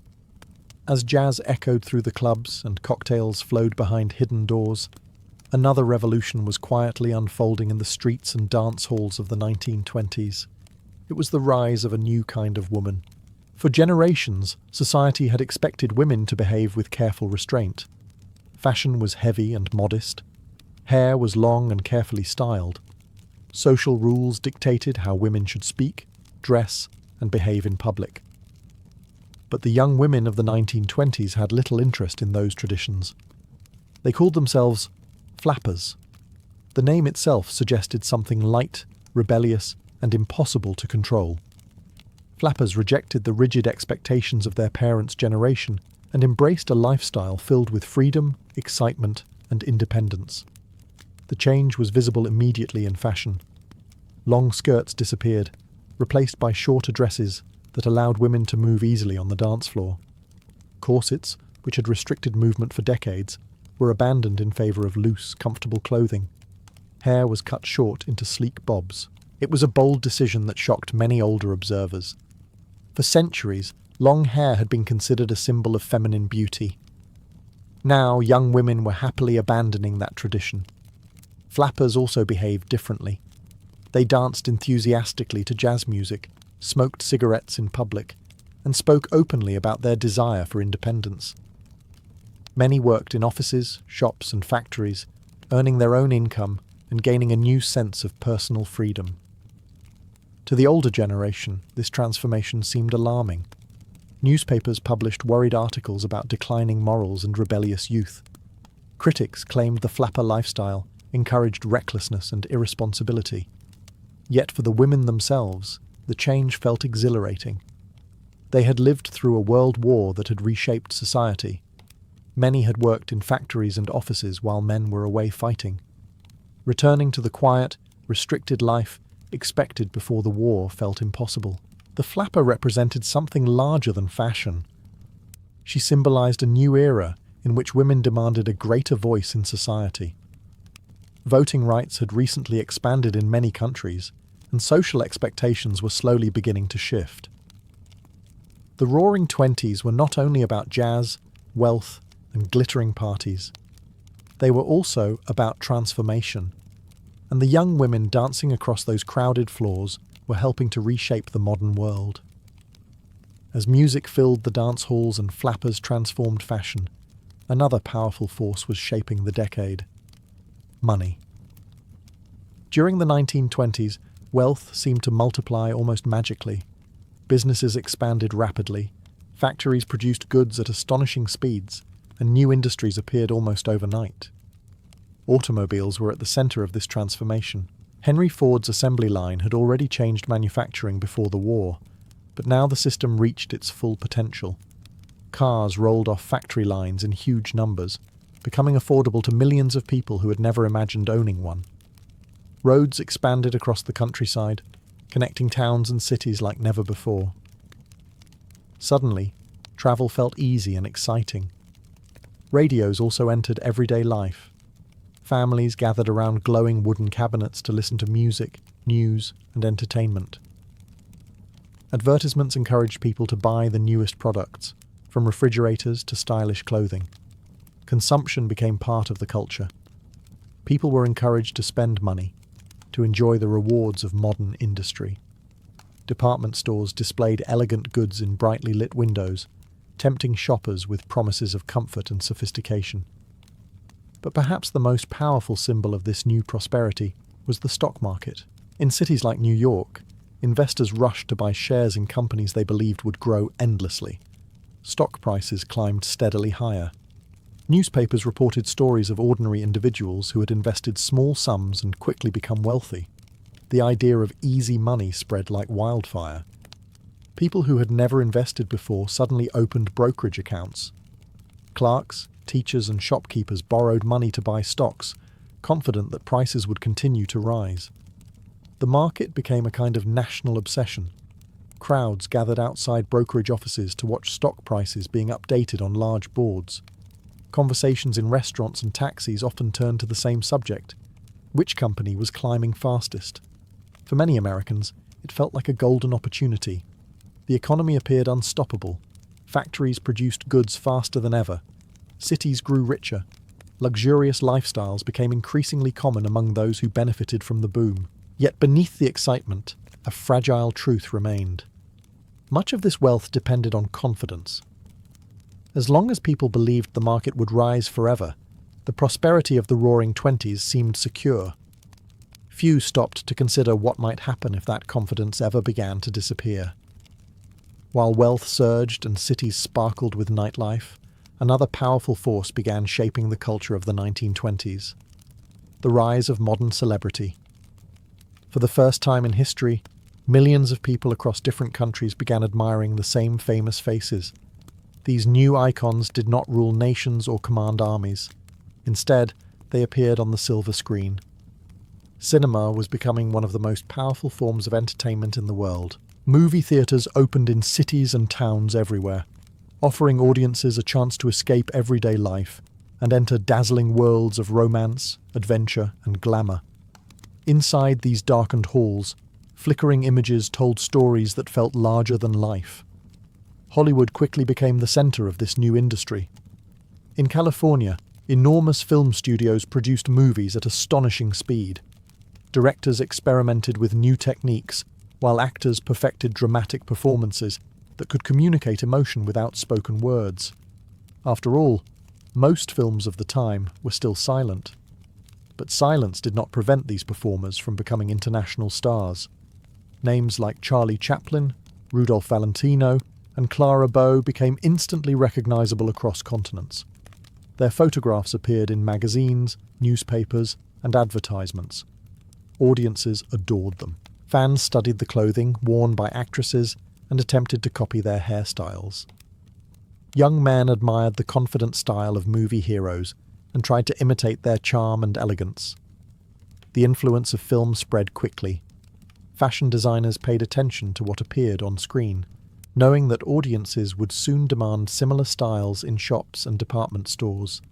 S1: As jazz echoed through the clubs and cocktails flowed behind hidden doors, another revolution was quietly unfolding in the streets and dance halls of the 1920s. It was the rise of a new kind of woman. For generations, society had expected women to behave with careful restraint. Fashion was heavy and modest. Hair was long and carefully styled. Social rules dictated how women should speak, dress, and behave in public. But the young women of the 1920s had little interest in those traditions. They called themselves flappers. The name itself suggested something light, rebellious, and impossible to control. Flappers rejected the rigid expectations of their parents' generation and embraced a lifestyle filled with freedom, excitement, and independence. The change was visible immediately in fashion. Long skirts disappeared, replaced by shorter dresses that allowed women to move easily on the dance floor. Corsets, which had restricted movement for decades, were abandoned in favour of loose, comfortable clothing. Hair was cut short into sleek bobs. It was a bold decision that shocked many older observers. For centuries, long hair had been considered a symbol of feminine beauty. Now, young women were happily abandoning that tradition. Flappers also behaved differently. They danced enthusiastically to jazz music, smoked cigarettes in public, and spoke openly about their desire for independence. Many worked in offices, shops, and factories, earning their own income and gaining a new sense of personal freedom. To the older generation, this transformation seemed alarming. Newspapers published worried articles about declining morals and rebellious youth. Critics claimed the flapper lifestyle encouraged recklessness and irresponsibility. Yet for the women themselves, the change felt exhilarating. They had lived through a world war that had reshaped society. Many had worked in factories and offices while men were away fighting. Returning to the quiet, restricted life expected before the war felt impossible. The flapper represented something larger than fashion. She symbolized a new era in which women demanded a greater voice in society. Voting rights had recently expanded in many countries, and social expectations were slowly beginning to shift. The Roaring Twenties were not only about jazz, wealth, and glittering parties. They were also about transformation, and the young women dancing across those crowded floors were helping to reshape the modern world. As music filled the dance halls and flappers transformed fashion, another powerful force was shaping the decade: money. During the 1920s, wealth seemed to multiply almost magically. Businesses expanded rapidly, factories produced goods at astonishing speeds, and new industries appeared almost overnight. Automobiles were at the center of this transformation. Henry Ford's assembly line had already changed manufacturing before the war, but now the system reached its full potential. Cars rolled off factory lines in huge numbers, becoming affordable to millions of people who had never imagined owning one. Roads expanded across the countryside, connecting towns and cities like never before. Suddenly, travel felt easy and exciting. Radios also entered everyday life. Families gathered around glowing wooden cabinets to listen to music, news, and entertainment. Advertisements encouraged people to buy the newest products, from refrigerators to stylish clothing. Consumption became part of the culture. People were encouraged to spend money, to enjoy the rewards of modern industry. Department stores displayed elegant goods in brightly lit windows, tempting shoppers with promises of comfort and sophistication. But perhaps the most powerful symbol of this new prosperity was the stock market. In cities like New York, investors rushed to buy shares in companies they believed would grow endlessly. Stock prices climbed steadily higher. Newspapers reported stories of ordinary individuals who had invested small sums and quickly become wealthy. The idea of easy money spread like wildfire. People who had never invested before suddenly opened brokerage accounts. Clerks, teachers, and shopkeepers borrowed money to buy stocks, confident that prices would continue to rise. The market became a kind of national obsession. Crowds gathered outside brokerage offices to watch stock prices being updated on large boards. Conversations in restaurants and taxis often turned to the same subject: which company was climbing fastest? For many Americans, it felt like a golden opportunity. The economy appeared unstoppable. Factories produced goods faster than ever. Cities grew richer. Luxurious lifestyles became increasingly common among those who benefited from the boom. Yet beneath the excitement, a fragile truth remained. Much of this wealth depended on confidence. As long as people believed the market would rise forever, the prosperity of the Roaring Twenties seemed secure. Few stopped to consider what might happen if that confidence ever began to disappear. While wealth surged and cities sparkled with nightlife, another powerful force began shaping the culture of the 1920s: the rise of modern celebrity. For the first time in history, millions of people across different countries began admiring the same famous faces. These new icons did not rule nations or command armies. Instead, they appeared on the silver screen. Cinema was becoming one of the most powerful forms of entertainment in the world. Movie theaters opened in cities and towns everywhere, offering audiences a chance to escape everyday life and enter dazzling worlds of romance, adventure, and glamour. Inside these darkened halls, flickering images told stories that felt larger than life. Hollywood quickly became the center of this new industry. In California, enormous film studios produced movies at astonishing speed. Directors experimented with new techniques, while actors perfected dramatic performances that could communicate emotion without spoken words. After all, most films of the time were still silent. But silence did not prevent these performers from becoming international stars. Names like Charlie Chaplin, Rudolph Valentino, and Clara Bow became instantly recognizable across continents. Their photographs appeared in magazines, newspapers, and advertisements. Audiences adored them. Fans studied the clothing worn by actresses and attempted to copy their hairstyles. Young men admired the confident style of movie heroes and tried to imitate their charm and elegance. The influence of film spread quickly. Fashion designers paid attention to what appeared on screen, knowing that audiences would soon demand similar styles in shops and department stores.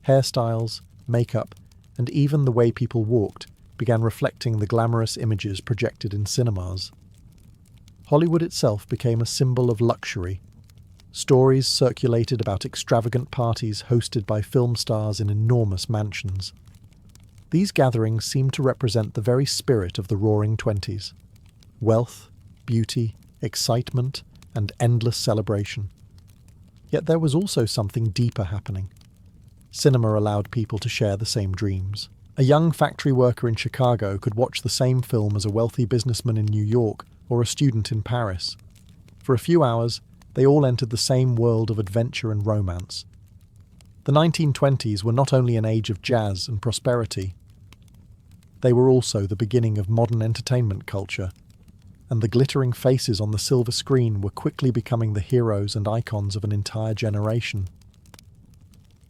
S1: Hairstyles, makeup, and even the way people walked began reflecting the glamorous images projected in cinemas. Hollywood itself became a symbol of luxury. Stories circulated about extravagant parties hosted by film stars in enormous mansions. These gatherings seemed to represent the very spirit of the Roaring Twenties: wealth, beauty, excitement, and endless celebration. Yet there was also something deeper happening. Cinema allowed people to share the same dreams. A young factory worker in Chicago could watch the same film as a wealthy businessman in New York or a student in Paris. For a few hours, they all entered the same world of adventure and romance. The 1920s were not only an age of jazz and prosperity, they were also the beginning of modern entertainment culture, and the glittering faces on the silver screen were quickly becoming the heroes and icons of an entire generation.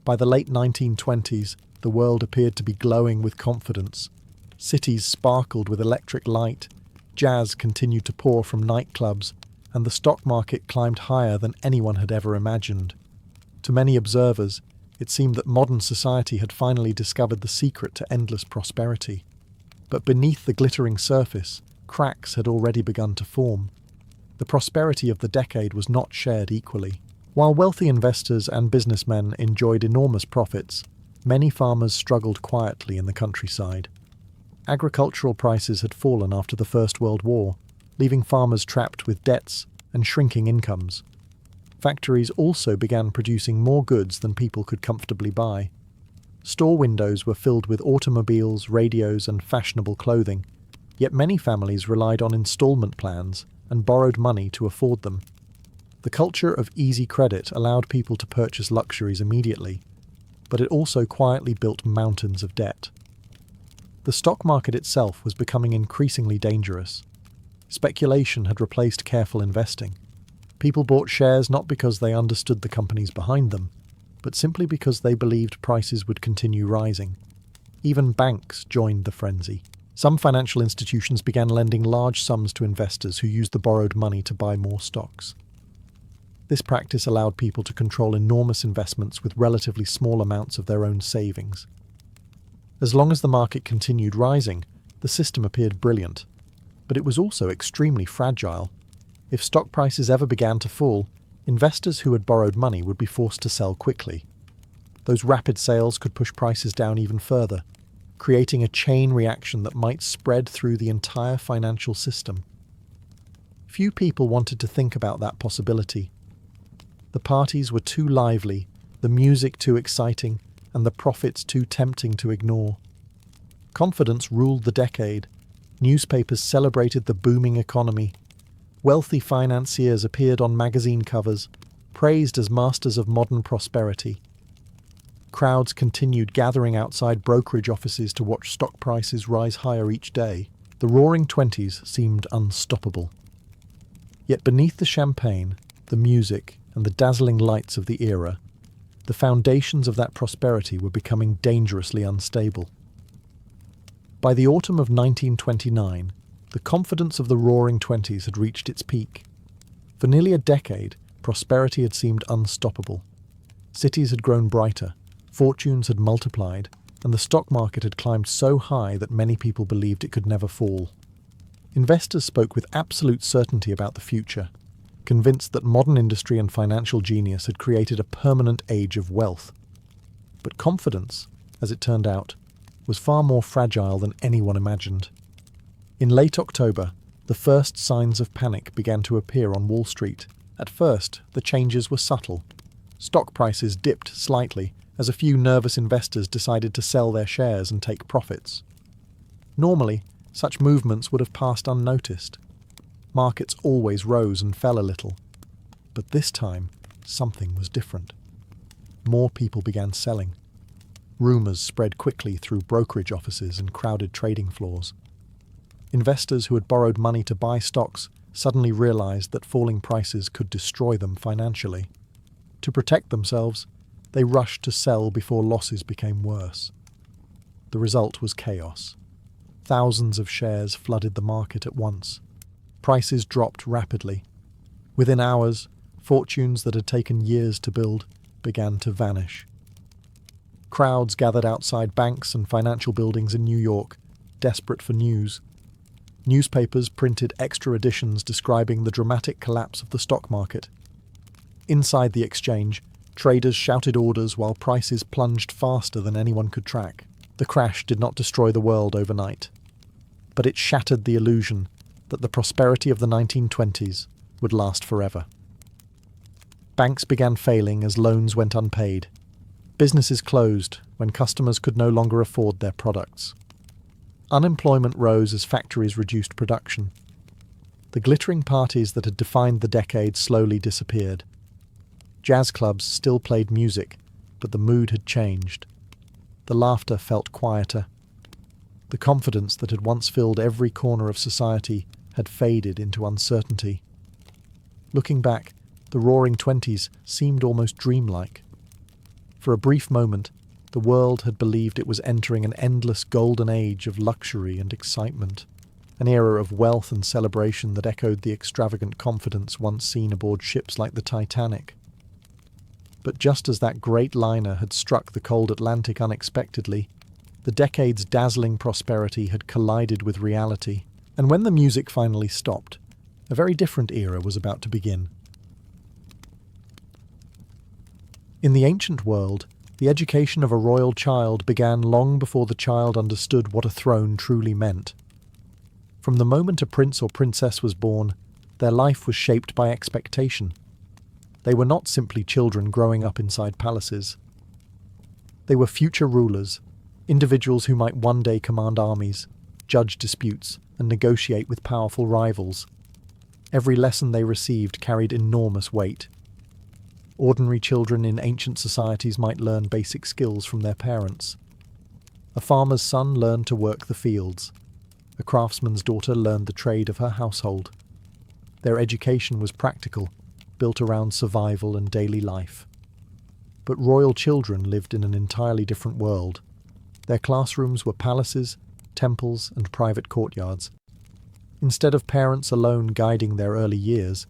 S1: By the late 1920s, the world appeared to be glowing with confidence. Cities sparkled with electric light, jazz continued to pour from nightclubs, and the stock market climbed higher than anyone had ever imagined. To many observers, it seemed that modern society had finally discovered the secret to endless prosperity. But beneath the glittering surface, cracks had already begun to form. The prosperity of the decade was not shared equally. While wealthy investors and businessmen enjoyed enormous profits, many farmers struggled quietly in the countryside. Agricultural prices had fallen after the First World War, leaving farmers trapped with debts and shrinking incomes. Factories also began producing more goods than people could comfortably buy. Store windows were filled with automobiles, radios, and fashionable clothing, yet many families relied on installment plans and borrowed money to afford them. The culture of easy credit allowed people to purchase luxuries immediately, but it also quietly built mountains of debt. The stock market itself was becoming increasingly dangerous. Speculation had replaced careful investing. People bought shares not because they understood the companies behind them, but simply because they believed prices would continue rising. Even banks joined the frenzy. Some financial institutions began lending large sums to investors who used the borrowed money to buy more stocks. This practice allowed people to control enormous investments with relatively small amounts of their own savings. As long as the market continued rising, the system appeared brilliant, but it was also extremely fragile. If stock prices ever began to fall, investors who had borrowed money would be forced to sell quickly. Those rapid sales could push prices down even further, creating a chain reaction that might spread through the entire financial system. Few people wanted to think about that possibility. The parties were too lively, the music too exciting, and the profits too tempting to ignore. Confidence ruled the decade. Newspapers celebrated the booming economy. Wealthy financiers appeared on magazine covers, praised as masters of modern prosperity. Crowds continued gathering outside brokerage offices to watch stock prices rise higher each day. The Roaring Twenties seemed unstoppable. Yet beneath the champagne, the music, and the dazzling lights of the era, the foundations of that prosperity were becoming dangerously unstable. By the autumn of 1929, the confidence of the Roaring Twenties had reached its peak. For nearly a decade, prosperity had seemed unstoppable. Cities had grown brighter, fortunes had multiplied, and the stock market had climbed so high that many people believed it could never fall. Investors spoke with absolute certainty about the future, convinced that modern industry and financial genius had created a permanent age of wealth. But confidence, as it turned out, was far more fragile than anyone imagined. In late October, the first signs of panic began to appear on Wall Street. At first, the changes were subtle. Stock prices dipped slightly, as a few nervous investors decided to sell their shares and take profits. Normally, such movements would have passed unnoticed. Markets always rose and fell a little. But this time, something was different. More people began selling. Rumours spread quickly through brokerage offices and crowded trading floors. Investors who had borrowed money to buy stocks suddenly realised that falling prices could destroy them financially. To protect themselves, they rushed to sell before losses became worse. The result was chaos. Thousands of shares flooded the market at once. Prices dropped rapidly. Within hours, fortunes that had taken years to build began to vanish. Crowds gathered outside banks and financial buildings in New York, desperate for news. Newspapers printed extra editions describing the dramatic collapse of the stock market. Inside the exchange, traders shouted orders while prices plunged faster than anyone could track. The crash did not destroy the world overnight, but it shattered the illusion that the prosperity of the 1920s would last forever. Banks began failing as loans went unpaid. Businesses closed when customers could no longer afford their products. Unemployment rose as factories reduced production. The glittering parties that had defined the decade slowly disappeared. Jazz clubs still played music, but the mood had changed. The laughter felt quieter. The confidence that had once filled every corner of society had faded into uncertainty. Looking back, the Roaring Twenties seemed almost dreamlike. For a brief moment, the world had believed it was entering an endless golden age of luxury and excitement, an era of wealth and celebration that echoed the extravagant confidence once seen aboard ships like the Titanic. But just as that great liner had struck the cold Atlantic unexpectedly, the decade's dazzling prosperity had collided with reality, and when the music finally stopped, a very different era was about to begin. In the ancient world, the education of a royal child began long before the child understood what a throne truly meant. From the moment a prince or princess was born, their life was shaped by expectation. They were not simply children growing up inside palaces. They were future rulers, individuals who might one day command armies, judge disputes, and negotiate with powerful rivals. Every lesson they received carried enormous weight. Ordinary children in ancient societies might learn basic skills from their parents. A farmer's son learned to work the fields. A craftsman's daughter learned the trade of her household. Their education was practical, built around survival and daily life. But royal children lived in an entirely different world. Their classrooms were palaces, temples, and private courtyards. Instead of parents alone guiding their early years,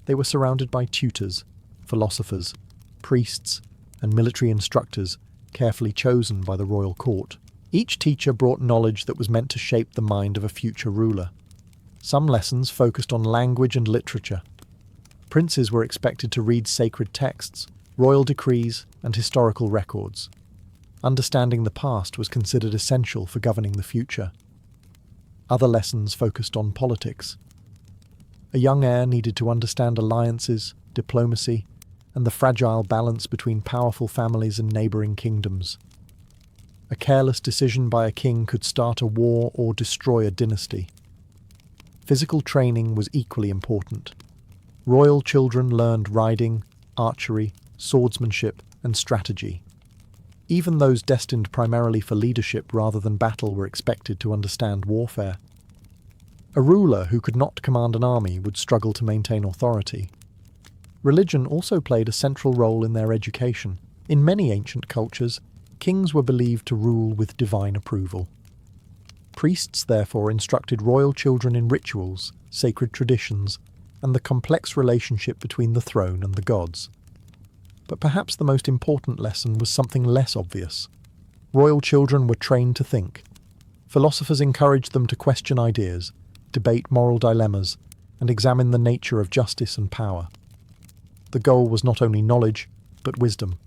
S1: they were surrounded by tutors, philosophers, priests, and military instructors carefully chosen by the royal court. Each teacher brought knowledge that was meant to shape the mind of a future ruler. Some lessons focused on language and literature. Princes were expected to read sacred texts, royal decrees, and historical records. Understanding the past was considered essential for governing the future. Other lessons focused on politics. A young heir needed to understand alliances, diplomacy, and the fragile balance between powerful families and neighbouring kingdoms. A careless decision by a king could start a war or destroy a dynasty. Physical training was equally important. Royal children learned riding, archery, swordsmanship, and strategy. Even those destined primarily for leadership rather than battle were expected to understand warfare. A ruler who could not command an army would struggle to maintain authority. Religion also played a central role in their education. In many ancient cultures, kings were believed to rule with divine approval. Priests therefore instructed royal children in rituals, sacred traditions, and the complex relationship between the throne and the gods. But perhaps the most important lesson was something less obvious. Royal children were trained to think. Philosophers encouraged them to question ideas, debate moral dilemmas, and examine the nature of justice and power. The goal was not only knowledge, but wisdom.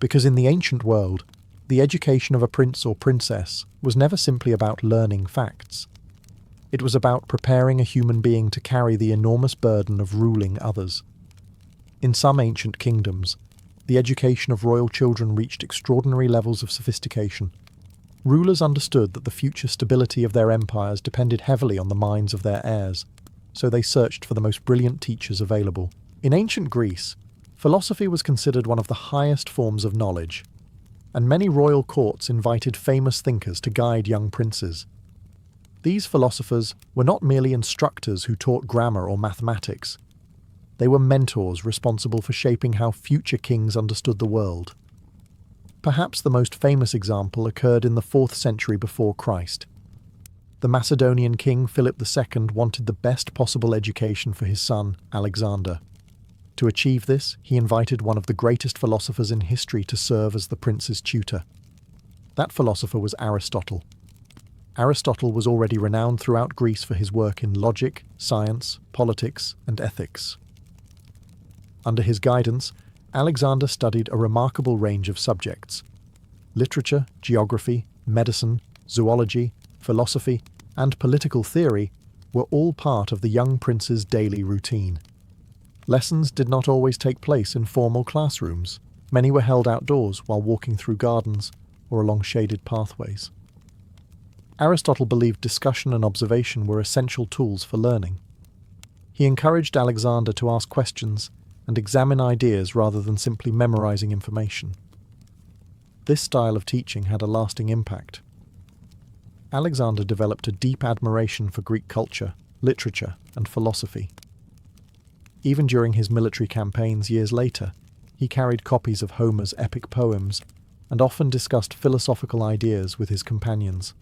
S1: Because in the ancient world, the education of a prince or princess was never simply about learning facts. It was about preparing a human being to carry the enormous burden of ruling others. In some ancient kingdoms, the education of royal children reached extraordinary levels of sophistication. Rulers understood that the future stability of their empires depended heavily on the minds of their heirs, so they searched for the most brilliant teachers available. In ancient Greece, philosophy was considered one of the highest forms of knowledge, and many royal courts invited famous thinkers to guide young princes. These philosophers were not merely instructors who taught grammar or mathematics. They were mentors responsible for shaping how future kings understood the world. Perhaps the most famous example occurred in the 4th century before Christ. The Macedonian king Philip II wanted the best possible education for his son, Alexander. To achieve this, he invited one of the greatest philosophers in history to serve as the prince's tutor. That philosopher was Aristotle. Aristotle was already renowned throughout Greece for his work in logic, science, politics, and ethics. Under his guidance, Alexander studied a remarkable range of subjects. Literature, geography, medicine, zoology, philosophy, and political theory were all part of the young prince's daily routine. Lessons did not always take place in formal classrooms. Many were held outdoors while walking through gardens or along shaded pathways. Aristotle believed discussion and observation were essential tools for learning. He encouraged Alexander to ask questions and examine ideas rather than simply memorizing information. This style of teaching had a lasting impact. Alexander developed a deep admiration for Greek culture, literature, and philosophy. Even during his military campaigns years later, he carried copies of Homer's epic poems and often discussed philosophical ideas with his companions.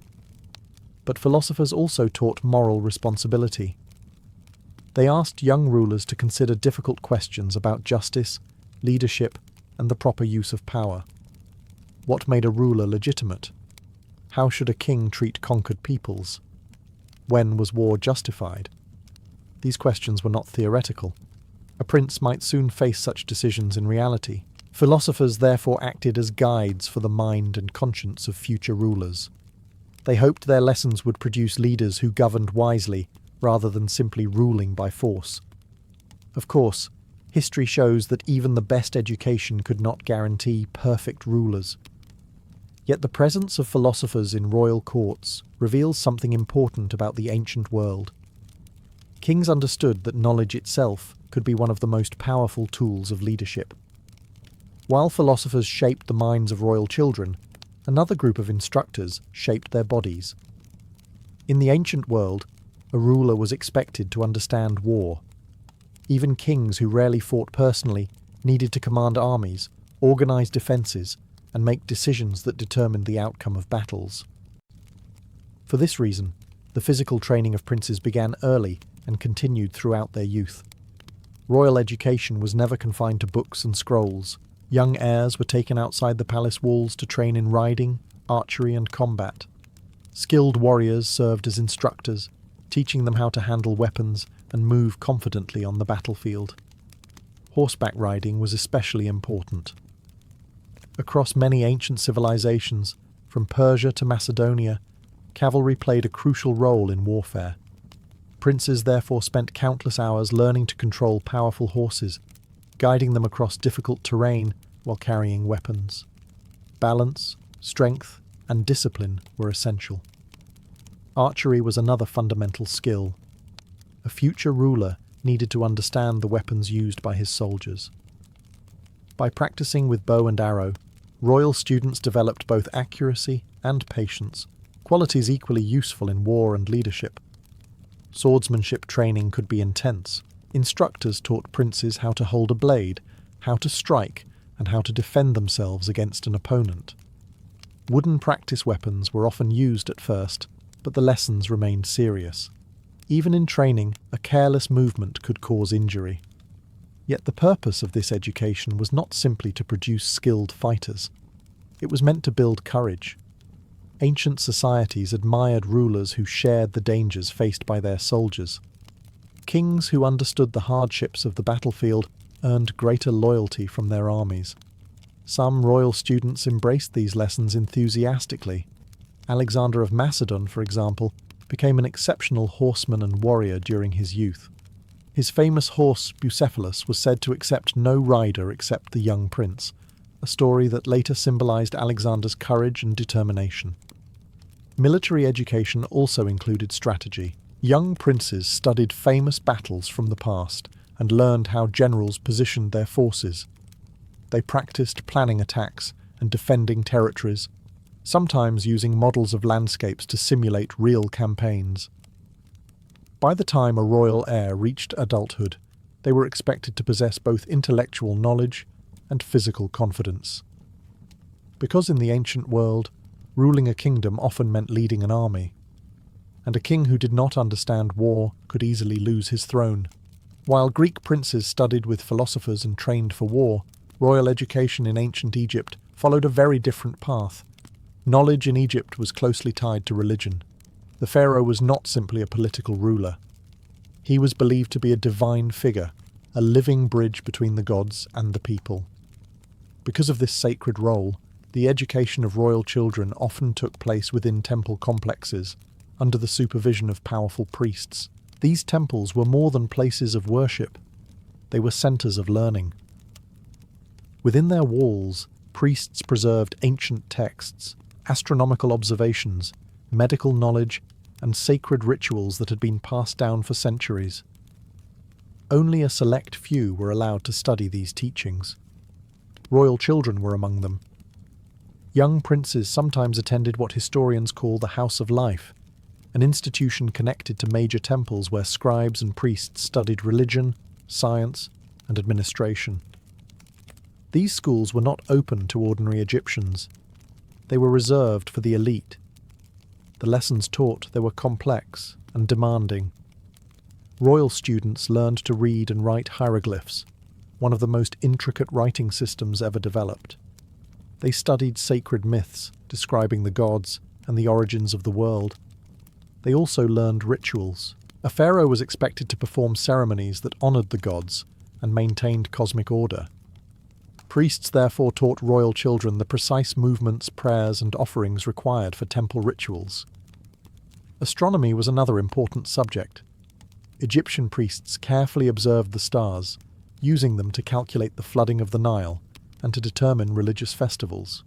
S1: But philosophers also taught moral responsibility. They asked young rulers to consider difficult questions about justice, leadership, and the proper use of power. What made a ruler legitimate? How should a king treat conquered peoples? When was war justified? These questions were not theoretical. A prince might soon face such decisions in reality. Philosophers therefore acted as guides for the mind and conscience of future rulers. They hoped their lessons would produce leaders who governed wisely rather than simply ruling by force. Of course, history shows that even the best education could not guarantee perfect rulers. Yet the presence of philosophers in royal courts reveals something important about the ancient world. Kings understood that knowledge itself could be one of the most powerful tools of leadership. While philosophers shaped the minds of royal children, another group of instructors shaped their bodies. In the ancient world, a ruler was expected to understand war. Even kings who rarely fought personally needed to command armies, organize defenses, and make decisions that determined the outcome of battles. For this reason, the physical training of princes began early and continued throughout their youth. Royal education was never confined to books and scrolls. Young heirs were taken outside the palace walls to train in riding, archery, and combat. Skilled warriors served as instructors, teaching them how to handle weapons and move confidently on the battlefield. Horseback riding was especially important. Across many ancient civilizations, from Persia to Macedonia, cavalry played a crucial role in warfare. Princes therefore spent countless hours learning to control powerful horses, guiding them across difficult terrain while carrying weapons. Balance, strength, and discipline were essential. Archery was another fundamental skill. A future ruler needed to understand the weapons used by his soldiers. By practicing with bow and arrow, royal students developed both accuracy and patience, qualities equally useful in war and leadership. Swordsmanship training could be intense. Instructors taught princes how to hold a blade, how to strike, and how to defend themselves against an opponent. Wooden practice weapons were often used at first, but the lessons remained serious. Even in training, a careless movement could cause injury. Yet the purpose of this education was not simply to produce skilled fighters. It was meant to build courage. Ancient societies admired rulers who shared the dangers faced by their soldiers. Kings who understood the hardships of the battlefield earned greater loyalty from their armies. Some royal students embraced these lessons enthusiastically. Alexander of Macedon, for example, became an exceptional horseman and warrior during his youth. His famous horse, Bucephalus, was said to accept no rider except the young prince, a story that later symbolized Alexander's courage and determination. Military education also included strategy. Young princes studied famous battles from the past and learned how generals positioned their forces. They practiced planning attacks and defending territories, sometimes using models of landscapes to simulate real campaigns. By the time a royal heir reached adulthood, they were expected to possess both intellectual knowledge and physical confidence. Because in the ancient world, ruling a kingdom often meant leading an army, and a king who did not understand war could easily lose his throne. While Greek princes studied with philosophers and trained for war, royal education in ancient Egypt followed a very different path. Knowledge in Egypt was closely tied to religion. The pharaoh was not simply a political ruler. He was believed to be a divine figure, a living bridge between the gods and the people. Because of this sacred role, the education of royal children often took place within temple complexes, under the supervision of powerful priests. These temples were more than places of worship. They were centers of learning. Within their walls, priests preserved ancient texts, astronomical observations, medical knowledge, and sacred rituals that had been passed down for centuries. Only a select few were allowed to study these teachings. Royal children were among them. Young princes sometimes attended what historians call the House of Life, an institution connected to major temples where scribes and priests studied religion, science, and administration. These schools were not open to ordinary Egyptians. They were reserved for the elite. The lessons taught there were complex and demanding. Royal students learned to read and write hieroglyphs, one of the most intricate writing systems ever developed. They studied sacred myths, describing the gods and the origins of the world. They also learned rituals. A pharaoh was expected to perform ceremonies that honored the gods and maintained cosmic order. Priests therefore taught royal children the precise movements, prayers, and offerings required for temple rituals. Astronomy was another important subject. Egyptian priests carefully observed the stars, using them to calculate the flooding of the Nile and to determine religious festivals.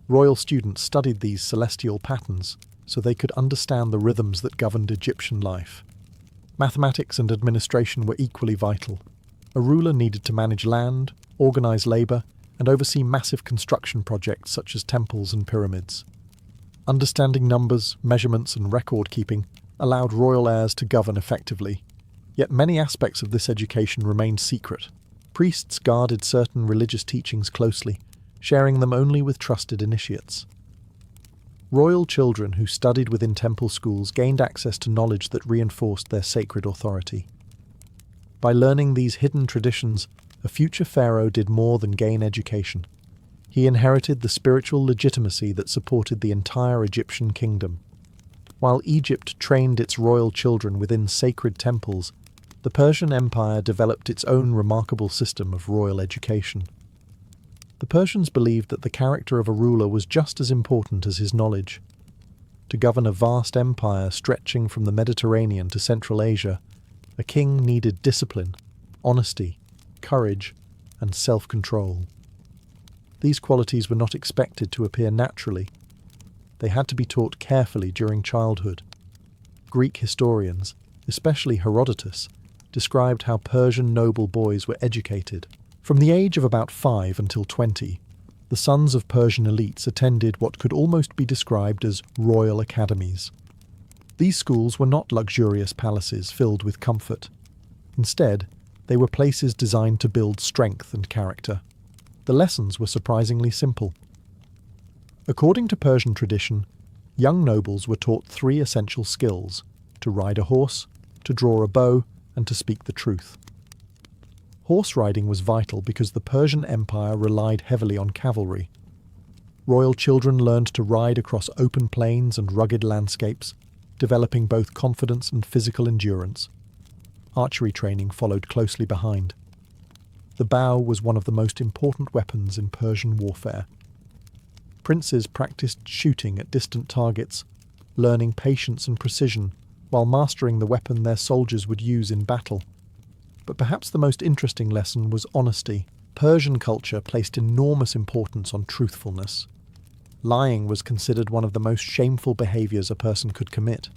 S1: Royal students studied these celestial patterns so they could understand the rhythms that governed Egyptian life. Mathematics and administration were equally vital. A ruler needed to manage land, organize labor, and oversee massive construction projects such as temples and pyramids. Understanding numbers, measurements, and record-keeping allowed royal heirs to govern effectively. Yet many aspects of this education remained secret. Priests guarded certain religious teachings closely, sharing them only with trusted initiates. Royal children who studied within temple schools gained access to knowledge that reinforced their sacred authority. By learning these hidden traditions, a future pharaoh did more than gain education. He inherited the spiritual legitimacy that supported the entire Egyptian kingdom. While Egypt trained its royal children within sacred temples, the Persian Empire developed its own remarkable system of royal education. The Persians believed that the character of a ruler was just as important as his knowledge. To govern a vast empire stretching from the Mediterranean to Central Asia, a king needed discipline, honesty, courage, and self-control. These qualities were not expected to appear naturally. They had to be taught carefully during childhood. Greek historians, especially Herodotus, described how Persian noble boys were educated. From the age of about 5 until 20, the sons of Persian elites attended what could almost be described as royal academies. These schools were not luxurious palaces filled with comfort. Instead, they were places designed to build strength and character. The lessons were surprisingly simple. According to Persian tradition, young nobles were taught 3 essential skills: to ride a horse, to draw a bow, and to speak the truth. Horse riding was vital because the Persian Empire relied heavily on cavalry. Royal children learned to ride across open plains and rugged landscapes, developing both confidence and physical endurance. Archery training followed closely behind. The bow was one of the most important weapons in Persian warfare. Princes practiced shooting at distant targets, learning patience and precision while mastering the weapon their soldiers would use in battle. But perhaps the most interesting lesson was honesty. Persian culture placed enormous importance on truthfulness. Lying was considered one of the most shameful behaviours a person could commit.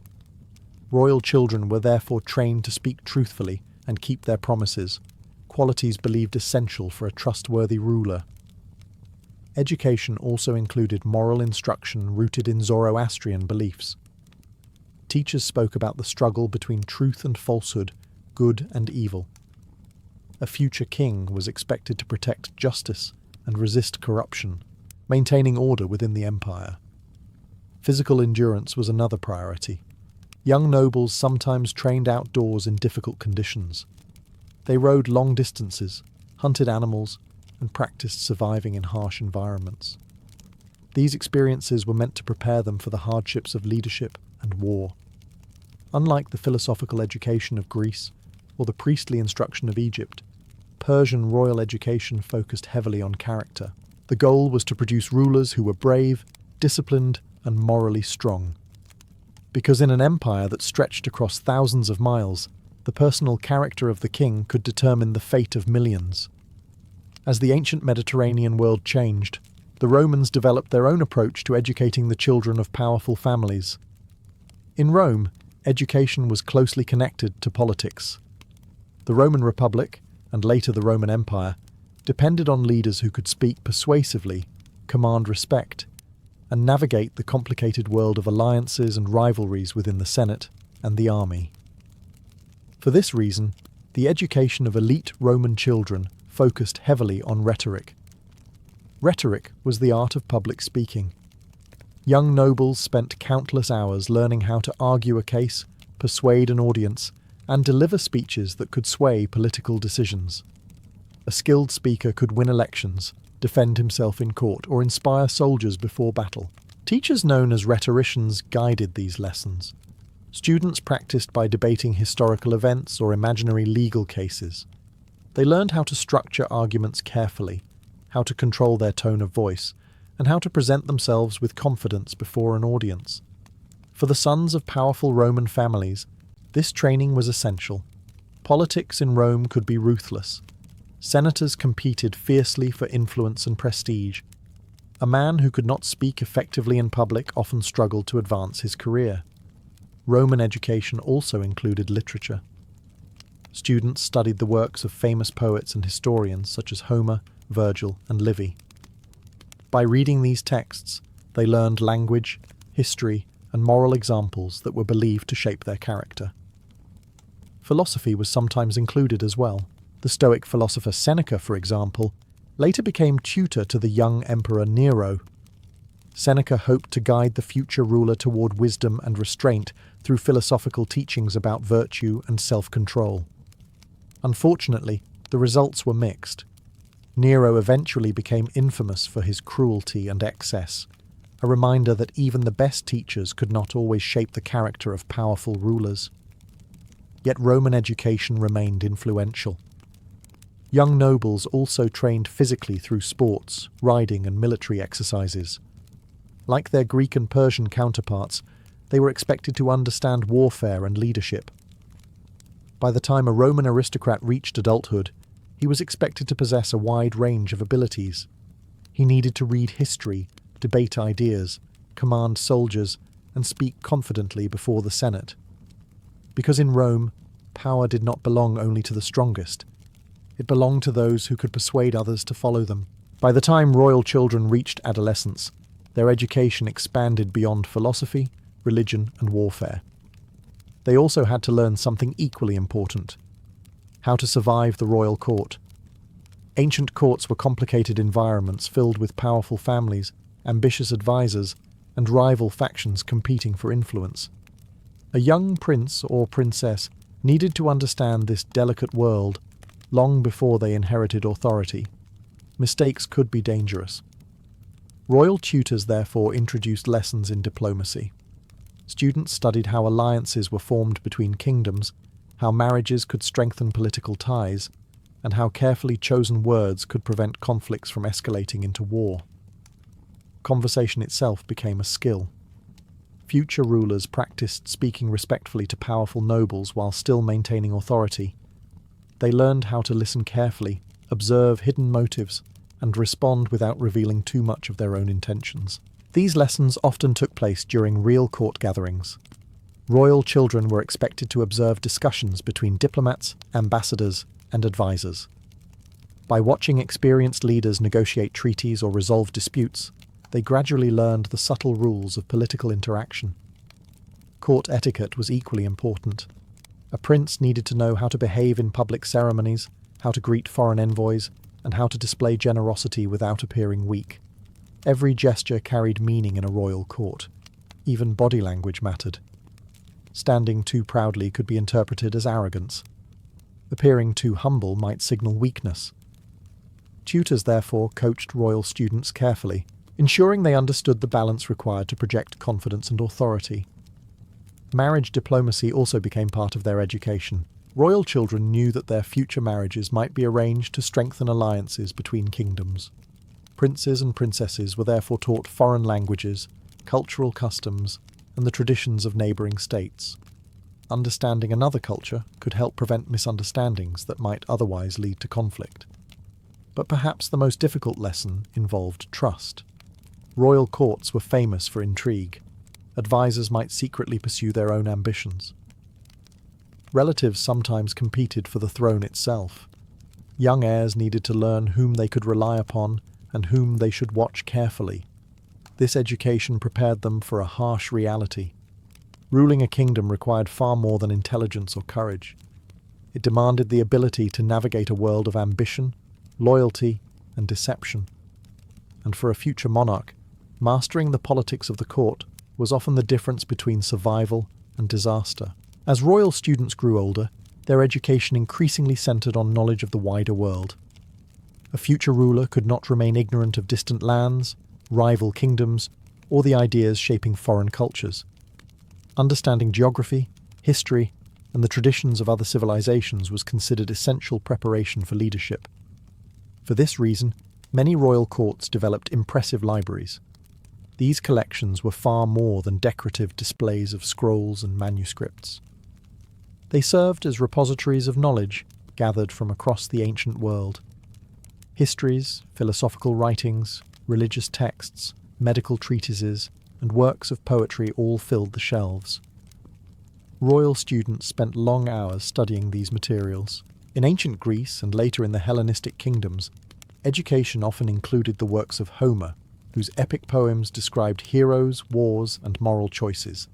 S1: Royal children were therefore trained to speak truthfully and keep their promises, qualities believed essential for a trustworthy ruler. Education also included moral instruction rooted in Zoroastrian beliefs. Teachers spoke about the struggle between truth and falsehood, good and evil. A future king was expected to protect justice and resist corruption, maintaining order within the empire. Physical endurance was another priority. Young nobles sometimes trained outdoors in difficult conditions. They rode long distances, hunted animals, and practiced surviving in harsh environments. These experiences were meant to prepare them for the hardships of leadership and war. Unlike the philosophical education of Greece or the priestly instruction of Egypt, Persian royal education focused heavily on character. The goal was to produce rulers who were brave, disciplined, and morally strong. Because in an empire that stretched across thousands of miles, the personal character of the king could determine the fate of millions. As the ancient Mediterranean world changed, the Romans developed their own approach to educating the children of powerful families. In Rome, education was closely connected to politics. The Roman Republic, and later the Roman Empire, depended on leaders who could speak persuasively, command respect, and navigate the complicated world of alliances and rivalries within the Senate and the army. For this reason, the education of elite Roman children focused heavily on rhetoric. Rhetoric was the art of public speaking. Young nobles spent countless hours learning how to argue a case, persuade an audience, and deliver speeches that could sway political decisions. A skilled speaker could win elections, defend himself in court, or inspire soldiers before battle. Teachers known as rhetoricians guided these lessons. Students practiced by debating historical events or imaginary legal cases. They learned how to structure arguments carefully, how to control their tone of voice, and how to present themselves with confidence before an audience. For the sons of powerful Roman families, this training was essential. Politics in Rome could be ruthless. Senators competed fiercely for influence and prestige. A man who could not speak effectively in public often struggled to advance his career. Roman education also included literature. Students studied the works of famous poets and historians such as Homer, Virgil, and Livy. By reading these texts, they learned language, history, and moral examples that were believed to shape their character. Philosophy was sometimes included as well. The Stoic philosopher Seneca, for example, later became tutor to the young Emperor Nero. Seneca hoped to guide the future ruler toward wisdom and restraint through philosophical teachings about virtue and self-control. Unfortunately, the results were mixed. Nero eventually became infamous for his cruelty and excess, a reminder that even the best teachers could not always shape the character of powerful rulers. Yet Roman education remained influential. Young nobles also trained physically through sports, riding, and military exercises. Like their Greek and Persian counterparts, they were expected to understand warfare and leadership. By the time a Roman aristocrat reached adulthood, he was expected to possess a wide range of abilities. He needed to read history, debate ideas, command soldiers, and speak confidently before the Senate. Because in Rome, power did not belong only to the strongest. It belonged to those who could persuade others to follow them. By the time royal children reached adolescence, their education expanded beyond philosophy, religion, and warfare. They also had to learn something equally important: how to survive the royal court. Ancient courts were complicated environments filled with powerful families, ambitious advisors, and rival factions competing for influence. A young prince or princess needed to understand this delicate world long before they inherited authority. Mistakes could be dangerous. Royal tutors therefore introduced lessons in diplomacy. Students studied how alliances were formed between kingdoms, how marriages could strengthen political ties, and how carefully chosen words could prevent conflicts from escalating into war. Conversation itself became a skill. Future rulers practiced speaking respectfully to powerful nobles while still maintaining authority. They learned how to listen carefully, observe hidden motives, and respond without revealing too much of their own intentions. These lessons often took place during real court gatherings. Royal children were expected to observe discussions between diplomats, ambassadors, and advisors. By watching experienced leaders negotiate treaties or resolve disputes, they gradually learned the subtle rules of political interaction. Court etiquette was equally important. A prince needed to know how to behave in public ceremonies, how to greet foreign envoys, and how to display generosity without appearing weak. Every gesture carried meaning in a royal court. Even body language mattered. Standing too proudly could be interpreted as arrogance. Appearing too humble might signal weakness. Tutors therefore coached royal students carefully, ensuring they understood the balance required to project confidence and authority. Marriage diplomacy also became part of their education. Royal children knew that their future marriages might be arranged to strengthen alliances between kingdoms. Princes and princesses were therefore taught foreign languages, cultural customs, and the traditions of neighbouring states. Understanding another culture could help prevent misunderstandings that might otherwise lead to conflict. But perhaps the most difficult lesson involved trust. Royal courts were famous for intrigue. Advisors might secretly pursue their own ambitions. Relatives sometimes competed for the throne itself. Young heirs needed to learn whom they could rely upon and whom they should watch carefully. This education prepared them for a harsh reality. Ruling a kingdom required far more than intelligence or courage. It demanded the ability to navigate a world of ambition, loyalty, and deception. And for a future monarch, mastering the politics of the court was often the difference between survival and disaster. As royal students grew older, their education increasingly centered on knowledge of the wider world. A future ruler could not remain ignorant of distant lands, rival kingdoms, or the ideas shaping foreign cultures. Understanding geography, history, and the traditions of other civilizations was considered essential preparation for leadership. For this reason, many royal courts developed impressive libraries. These collections were far more than decorative displays of scrolls and manuscripts. They served as repositories of knowledge gathered from across the ancient world. Histories, philosophical writings, religious texts, medical treatises, and works of poetry all filled the shelves. Royal students spent long hours studying these materials. In ancient Greece and later in the Hellenistic kingdoms, education often included the works of Homer, whose epic poems described heroes, wars, and moral choices.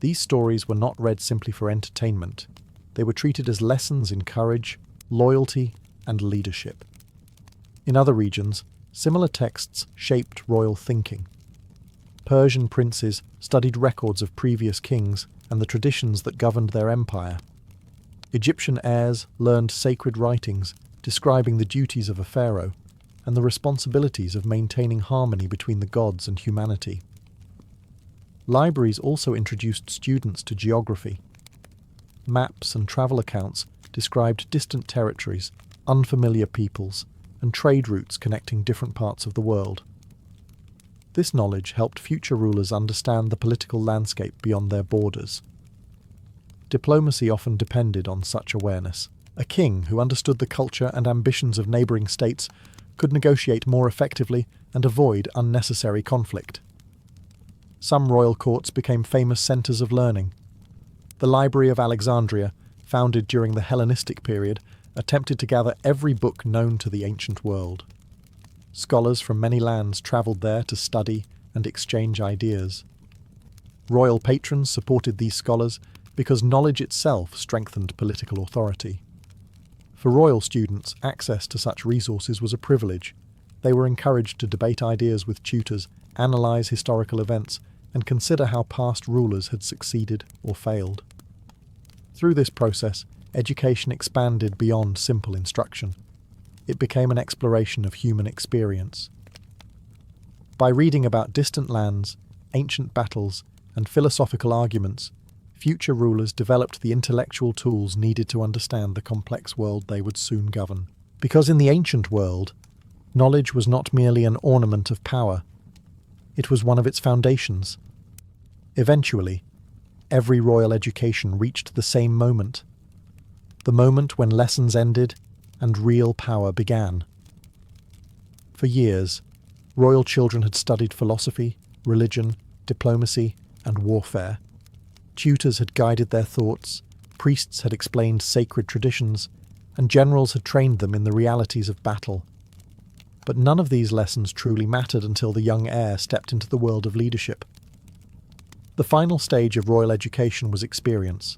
S1: These stories were not read simply for entertainment. They were treated as lessons in courage, loyalty, and leadership. In other regions, similar texts shaped royal thinking. Persian princes studied records of previous kings and the traditions that governed their empire. Egyptian heirs learned sacred writings describing the duties of a pharaoh and the responsibilities of maintaining harmony between the gods and humanity. Libraries also introduced students to geography. Maps and travel accounts described distant territories, unfamiliar peoples, and trade routes connecting different parts of the world. This knowledge helped future rulers understand the political landscape beyond their borders. Diplomacy often depended on such awareness. A king who understood the culture and ambitions of neighbouring states could negotiate more effectively and avoid unnecessary conflict. Some royal courts became famous centres of learning. The Library of Alexandria, founded during the Hellenistic period, attempted to gather every book known to the ancient world. Scholars from many lands travelled there to study and exchange ideas. Royal patrons supported these scholars because knowledge itself strengthened political authority. For royal students, access to such resources was a privilege. They were encouraged to debate ideas with tutors, analyse historical events, and consider how past rulers had succeeded or failed. Through this process, education expanded beyond simple instruction. It became an exploration of human experience. By reading about distant lands, ancient battles, and philosophical arguments, future rulers developed the intellectual tools needed to understand the complex world they would soon govern. Because in the ancient world, knowledge was not merely an ornament of power, it was one of its foundations. Eventually, every royal education reached the same moment. the moment when lessons ended and real power began. For years, royal children had studied philosophy, religion, diplomacy, and warfare. Tutors had guided their thoughts, priests had explained sacred traditions, and generals had trained them in the realities of battle. But none of these lessons truly mattered until the young heir stepped into the world of leadership. The final stage of royal education was experience.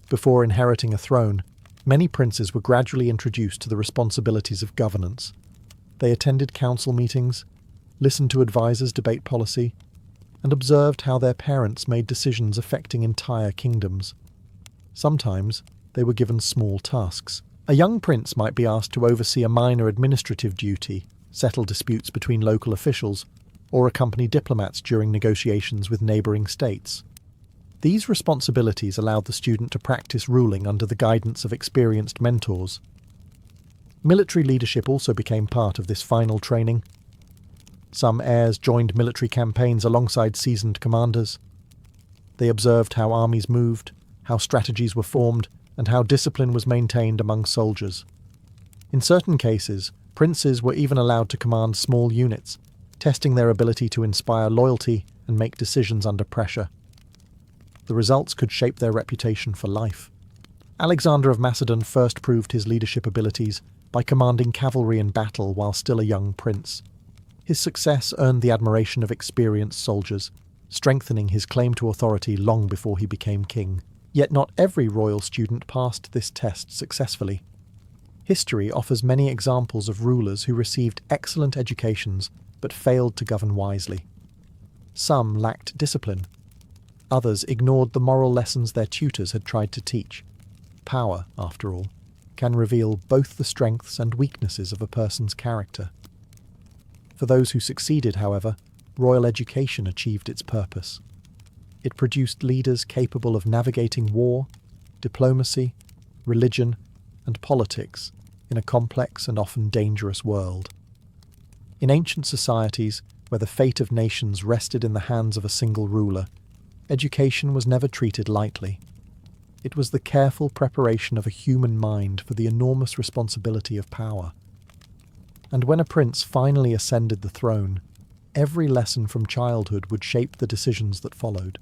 S1: Before inheriting a throne, many princes were gradually introduced to the responsibilities of governance. They attended council meetings, listened to advisors debate policy, and observed how their parents made decisions affecting entire kingdoms. Sometimes they were given small tasks. A young prince might be asked to oversee a minor administrative duty, settle disputes between local officials, or accompany diplomats during negotiations with neighbouring states. These responsibilities allowed the student to practice ruling under the guidance of experienced mentors. Military leadership also became part of this final training. Some heirs joined military campaigns alongside seasoned commanders. They observed how armies moved, how strategies were formed, and how discipline was maintained among soldiers. In certain cases, princes were even allowed to command small units, testing their ability to inspire loyalty and make decisions under pressure. The results could shape their reputation for life. Alexander of Macedon first proved his leadership abilities by commanding cavalry in battle while still a young prince. His success earned the admiration of experienced soldiers, strengthening his claim to authority long before he became king. Yet not every royal student passed this test successfully. History offers many examples of rulers who received excellent educations but failed to govern wisely. Some lacked discipline. Others ignored the moral lessons their tutors had tried to teach. Power, after all, can reveal both the strengths and weaknesses of a person's character. For those who succeeded, however, royal education achieved its purpose. It produced leaders capable of navigating war, diplomacy, religion, and politics in a complex and often dangerous world. In ancient societies, where the fate of nations rested in the hands of a single ruler, education was never treated lightly. It was the careful preparation of a human mind for the enormous responsibility of power. And when a prince finally ascended the throne, every lesson from childhood would shape the decisions that followed.